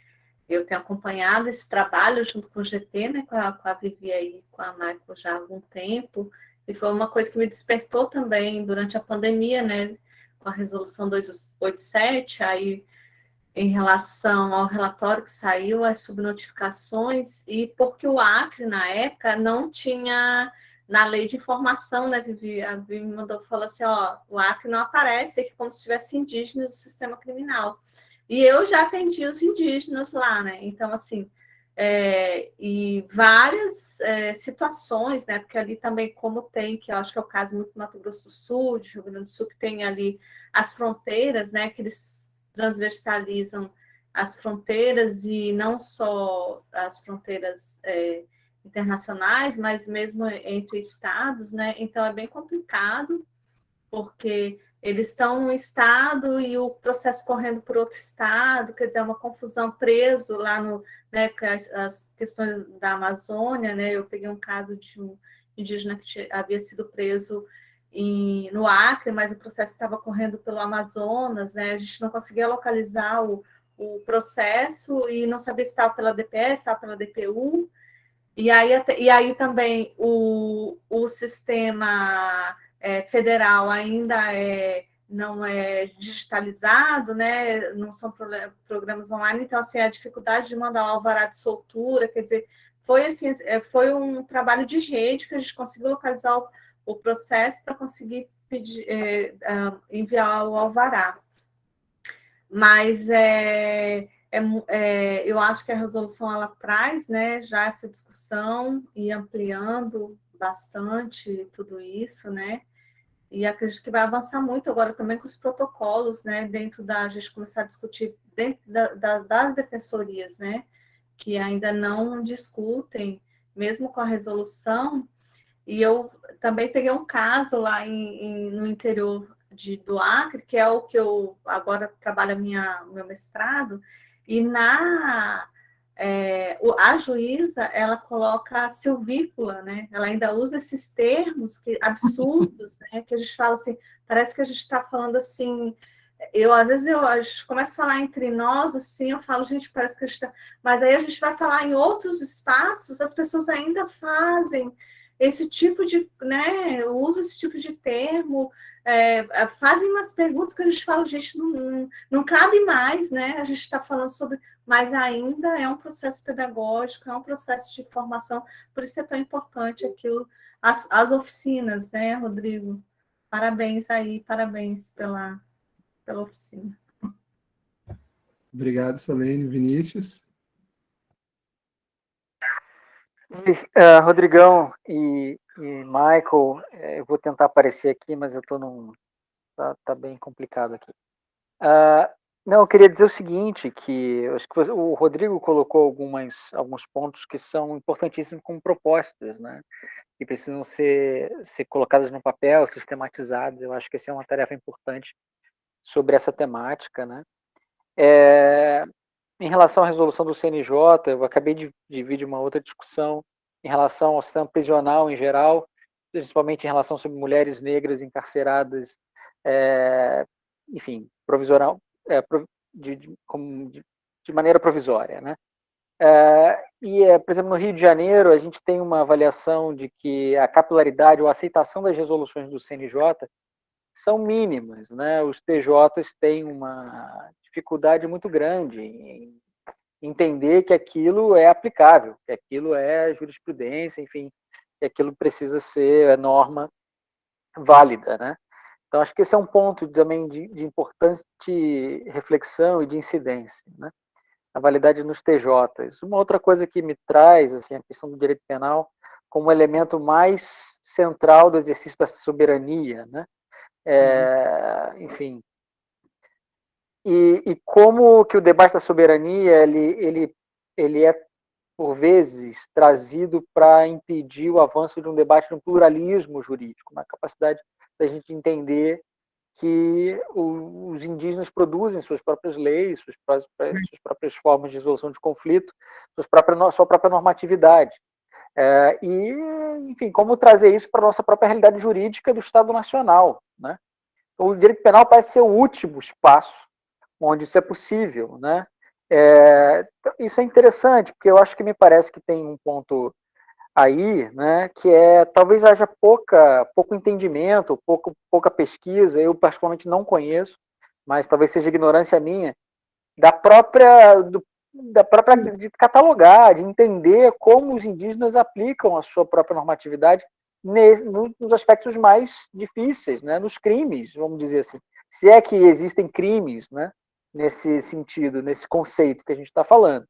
eu tenho acompanhado esse trabalho junto com o GT, né, com a Vivi e com a Michael já há algum tempo, e foi uma coisa que me despertou também durante a pandemia, né, com a resolução 287, aí em relação ao relatório que saiu, as subnotificações, e porque o Acre, na época, não tinha, na lei de informação, né, Vivi, a Vivi me mandou falar assim, ó, o Acre não aparece aqui como se tivesse indígenas no sistema criminal. E eu já atendi os indígenas lá, né, então, assim, e várias situações, né, porque ali também, como tem, que eu acho que é o caso muito do Mato Grosso do Sul, de Rio Grande do Sul, que tem ali as fronteiras, né, que eles transversalizam as fronteiras, e não só as fronteiras internacionais, mas mesmo entre estados, né? Então é bem complicado, porque eles estão num estado e o processo correndo por outro estado, quer dizer, é uma confusão, preso lá no, né, as questões da Amazônia, né? Eu peguei um caso de um indígena que havia sido preso no Acre, mas o processo estava correndo pelo Amazonas, né? A gente não conseguia localizar o processo e não sabia se estava pela DPS, estava pela DPU. E aí também o sistema federal ainda não é digitalizado, né? Não são programas online, então assim, a dificuldade de mandar o alvará de soltura, quer dizer, foi um trabalho de rede que a gente conseguiu localizar o processo para conseguir enviar o alvará. Mas eu acho que a resolução ela traz, né, já essa discussão e ampliando bastante tudo isso, né? E acredito que vai avançar muito agora também com os protocolos, né, dentro a gente começar a discutir dentro das defensorias, né, que ainda não discutem, mesmo com a resolução. E eu também peguei um caso lá no interior do Acre, que é o que eu agora trabalho meu mestrado, e a juíza, ela coloca silvícola, né? Ela ainda usa esses termos absurdos, né? Que a gente fala assim, parece que a gente está falando assim. Às vezes a gente começa a falar entre nós, assim, eu falo, gente, parece que a gente está. Mas aí a gente vai falar em outros espaços, as pessoas ainda fazem esse tipo de, né, usa esse tipo de termo, fazem umas perguntas que a gente fala, gente, não cabe mais, né? A gente está falando sobre, mas ainda é um processo pedagógico, é um processo de formação, por isso é tão importante aquilo, as oficinas, né, Rodrigo? Parabéns aí, parabéns pela oficina. Obrigado, Solene. Vinícius? Rodrigão e Michael, eu vou tentar aparecer aqui, mas eu estou num... Tá bem complicado aqui. Não, eu queria dizer o seguinte, que acho que o Rodrigo colocou alguns pontos que são importantíssimos como propostas, né? Que precisam ser colocadas no papel, sistematizadas. Eu acho que essa é uma tarefa importante sobre essa temática, né? Em relação à resolução do CNJ, eu acabei de vir de uma outra discussão em relação ao sistema prisional em geral, principalmente em relação sobre mulheres negras encarceradas, enfim, provisional, de maneira provisória, né? Por exemplo, no Rio de Janeiro, a gente tem uma avaliação de que a capilaridade ou a aceitação das resoluções do CNJ são mínimas, né? Os TJs têm uma dificuldade muito grande em entender que aquilo é aplicável, que aquilo é jurisprudência, enfim, que aquilo precisa ser norma válida, né? Então, acho que esse é um ponto também de importante reflexão e de incidência, né? A validade nos TJs. Uma outra coisa que me traz assim, a questão do direito penal como um elemento mais central do exercício da soberania, né? Enfim, e como que o debate da soberania ele é por vezes trazido para impedir o avanço de um debate de um pluralismo jurídico, uma capacidade da gente entender que os indígenas produzem suas próprias leis, suas próprias formas de resolução de conflito, sua própria normatividade. Enfim, como trazer isso para a nossa própria realidade jurídica do Estado Nacional, né? O direito penal parece ser o último espaço onde isso é possível, né? Isso é interessante, porque eu acho que me parece que tem um ponto aí, né, que talvez haja pouco entendimento, pouca pesquisa, eu particularmente não conheço, mas talvez seja ignorância minha, da própria de catalogar, de entender como os indígenas aplicam a sua própria normatividade nos aspectos mais difíceis, né, nos crimes, vamos dizer assim. Se é que existem crimes, né, nesse sentido, nesse conceito que a gente está falando.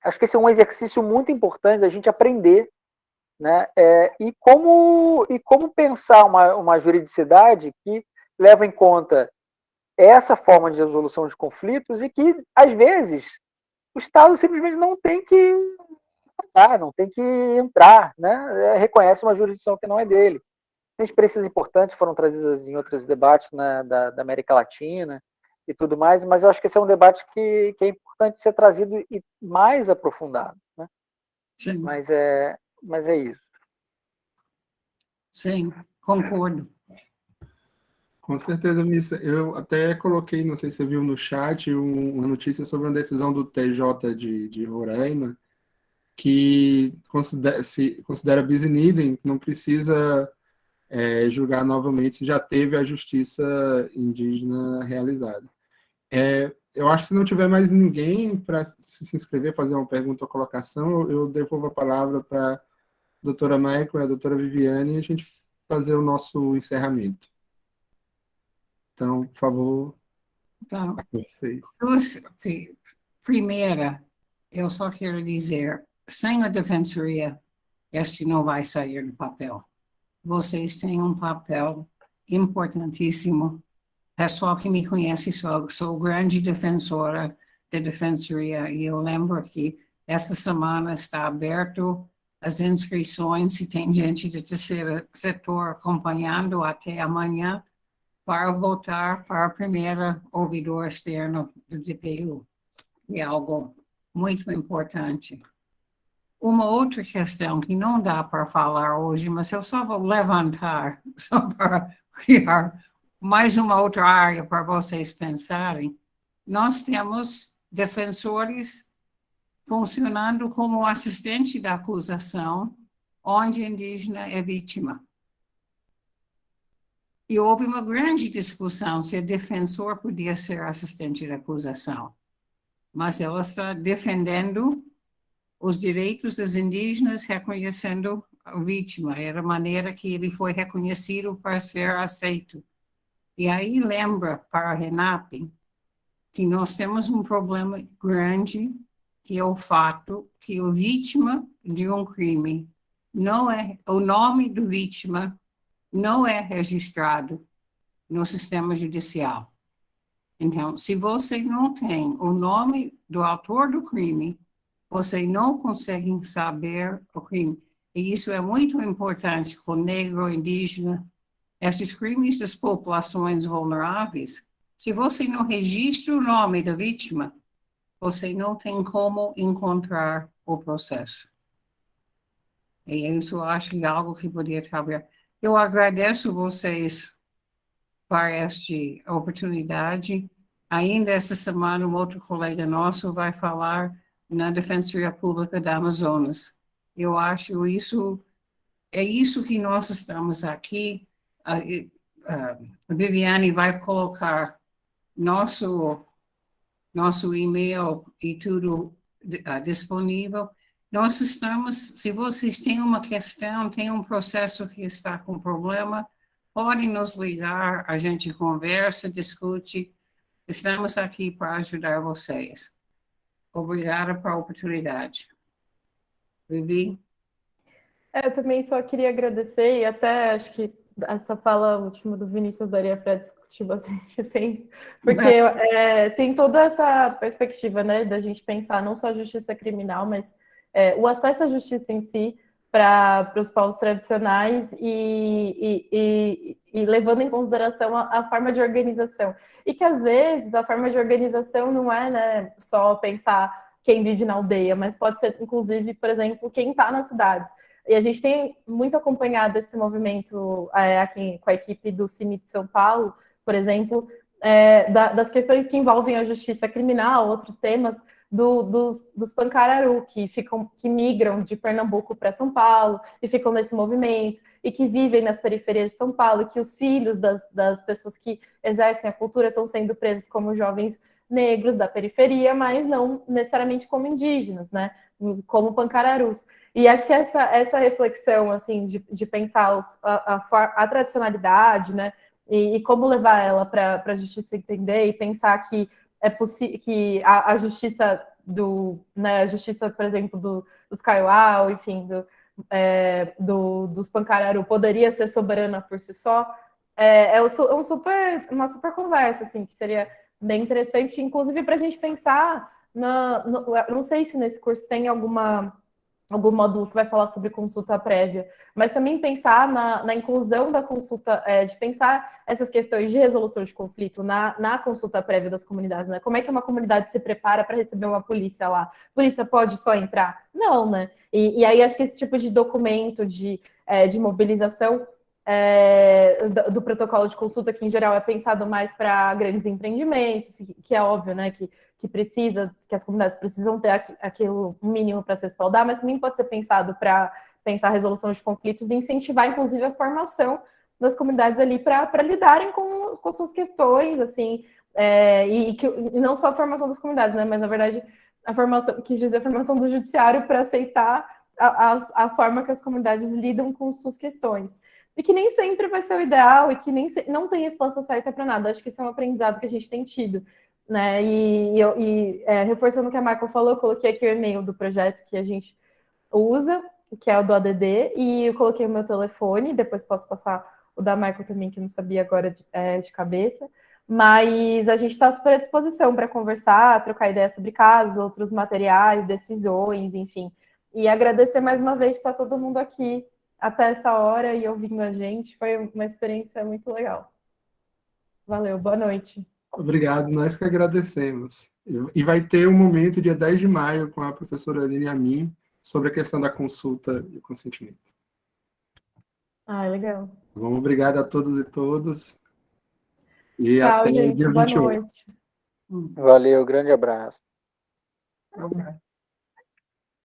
Acho que esse é um exercício muito importante da gente aprender, né? E como pensar uma juridicidade que leva em conta essa forma de resolução de conflitos e que, às vezes, o Estado simplesmente não tem que entrar, né? Reconhece uma jurisdição que não é dele. Tem experiências importantes foram trazidas em outros debates, né, da América Latina e tudo mais, mas eu acho que esse é um debate que é importante ser trazido e mais aprofundado, né? Sim. Mas é isso. Sim, concordo. Com certeza, Missa. Eu até coloquei, não sei se você viu no chat, uma notícia sobre uma decisão do TJ de Roraima, que considera bis in idem, que não precisa julgar novamente se já teve a justiça indígena realizada. Eu acho que se não tiver mais ninguém para se inscrever, fazer uma pergunta ou colocação, eu devolvo a palavra para a doutora Michael e a doutora Viviane e a gente fazer o nosso encerramento. Então, por favor, Então, vocês. primeira, eu só quero dizer, sem a defensoria, este não vai sair do papel. Vocês têm um papel importantíssimo. Pessoal que me conhece, sou grande defensora da defensoria, e eu lembro que esta semana está aberto as inscrições, e tem gente do terceiro setor acompanhando até amanhã, para votar para a primeira ouvidor externo do DPU. É algo muito importante. Uma outra questão que não dá para falar hoje, mas eu só vou levantar, só para criar mais uma outra área para vocês pensarem. Nós temos defensores funcionando como assistente da acusação, onde indígena é vítima. E houve uma grande discussão se o defensor podia ser assistente de acusação. Mas ela está defendendo os direitos dos indígenas, reconhecendo a vítima. Era a maneira que ele foi reconhecido para ser aceito. E aí lembra para a RENAP que nós temos um problema grande, que é o fato que a vítima de um crime não é, o nome do vítima não é registrado no sistema judicial. Então, se você não tem o nome do autor do crime, você não consegue saber o crime. E isso é muito importante com o negro, indígena, esses crimes das populações vulneráveis. Se você não registra o nome da vítima, você não tem como encontrar o processo. E isso eu acho que é algo que poderia trabalhar. Eu agradeço vocês por esta oportunidade. Ainda essa semana, um outro colega nosso vai falar na Defensoria Pública da Amazonas. Eu acho isso, é isso que nós estamos aqui. A Viviane vai colocar nosso e-mail e tudo disponível. Nós estamos, se vocês têm uma questão, tem um processo que está com problema, podem nos ligar, a gente conversa, discute. Estamos aqui para ajudar vocês. Obrigada pela oportunidade. Vivi? Eu também só queria agradecer, e até acho que essa fala última do Vinícius daria para discutir bastante tempo, porque tem toda essa perspectiva, né, da gente pensar não só a justiça criminal, mas o acesso à justiça em si para os povos tradicionais e levando em consideração a forma de organização. E que, às vezes, a forma de organização não é, né, só pensar quem vive na aldeia, mas pode ser, inclusive, por exemplo, quem está nas cidades. E a gente tem muito acompanhado esse movimento aqui com a equipe do CIMI de São Paulo, por exemplo, das questões que envolvem a justiça criminal, outros temas, dos pancararu, que migram de Pernambuco para São Paulo e ficam nesse movimento, e que vivem nas periferias de São Paulo, e que os filhos das pessoas que exercem a cultura estão sendo presos como jovens negros da periferia, mas não necessariamente como indígenas, né? Como pancararus. E acho que essa reflexão, assim, de pensar a tradicionalidade, né? E como levar ela para a justiça entender e pensar que é possível que a justiça né, a justiça, por exemplo, dos Kaiowá, enfim, dos Pancararu poderia ser soberana por si só, uma super conversa, assim, que seria bem interessante, inclusive para a gente pensar não sei se nesse curso tem algum módulo que vai falar sobre consulta prévia, mas também pensar na inclusão da consulta, de pensar essas questões de resolução de conflito na consulta prévia das comunidades, né? Como é que uma comunidade se prepara para receber uma polícia lá? A polícia pode só entrar? Não, né? E aí acho que esse tipo de documento de mobilização do protocolo de consulta, que em geral é pensado mais para grandes empreendimentos, que é óbvio, né, que as comunidades precisam ter aquilo mínimo para se respaldar, mas também pode ser pensado para pensar a resolução de conflitos e incentivar, inclusive, a formação das comunidades ali para lidarem com suas questões, assim, e não só a formação das comunidades, né, mas, na verdade, a formação do judiciário para aceitar a forma que as comunidades lidam com suas questões. E que nem sempre vai ser o ideal e que não tem resposta certa para nada. Acho que isso é um aprendizado que a gente tem tido, né? Reforçando o que a Michael falou, eu coloquei aqui o e-mail do projeto que a gente usa, que é o do ADD, e eu coloquei o meu telefone, depois posso passar o da Michael também, que eu não sabia agora de cabeça, mas a gente está super à disposição para conversar, trocar ideias sobre casos, outros materiais, decisões, enfim. E agradecer mais uma vez de estar todo mundo aqui até essa hora e ouvindo a gente, foi uma experiência muito legal. Valeu, boa noite. Obrigado, nós que agradecemos. E vai ter um momento, dia 10 de maio, com a professora Aline Amin, sobre a questão da consulta e o consentimento. Legal. Bom, obrigado a todos e todas. E tchau, até gente, dia boa 28. noite. Valeu, grande abraço. Obrigada.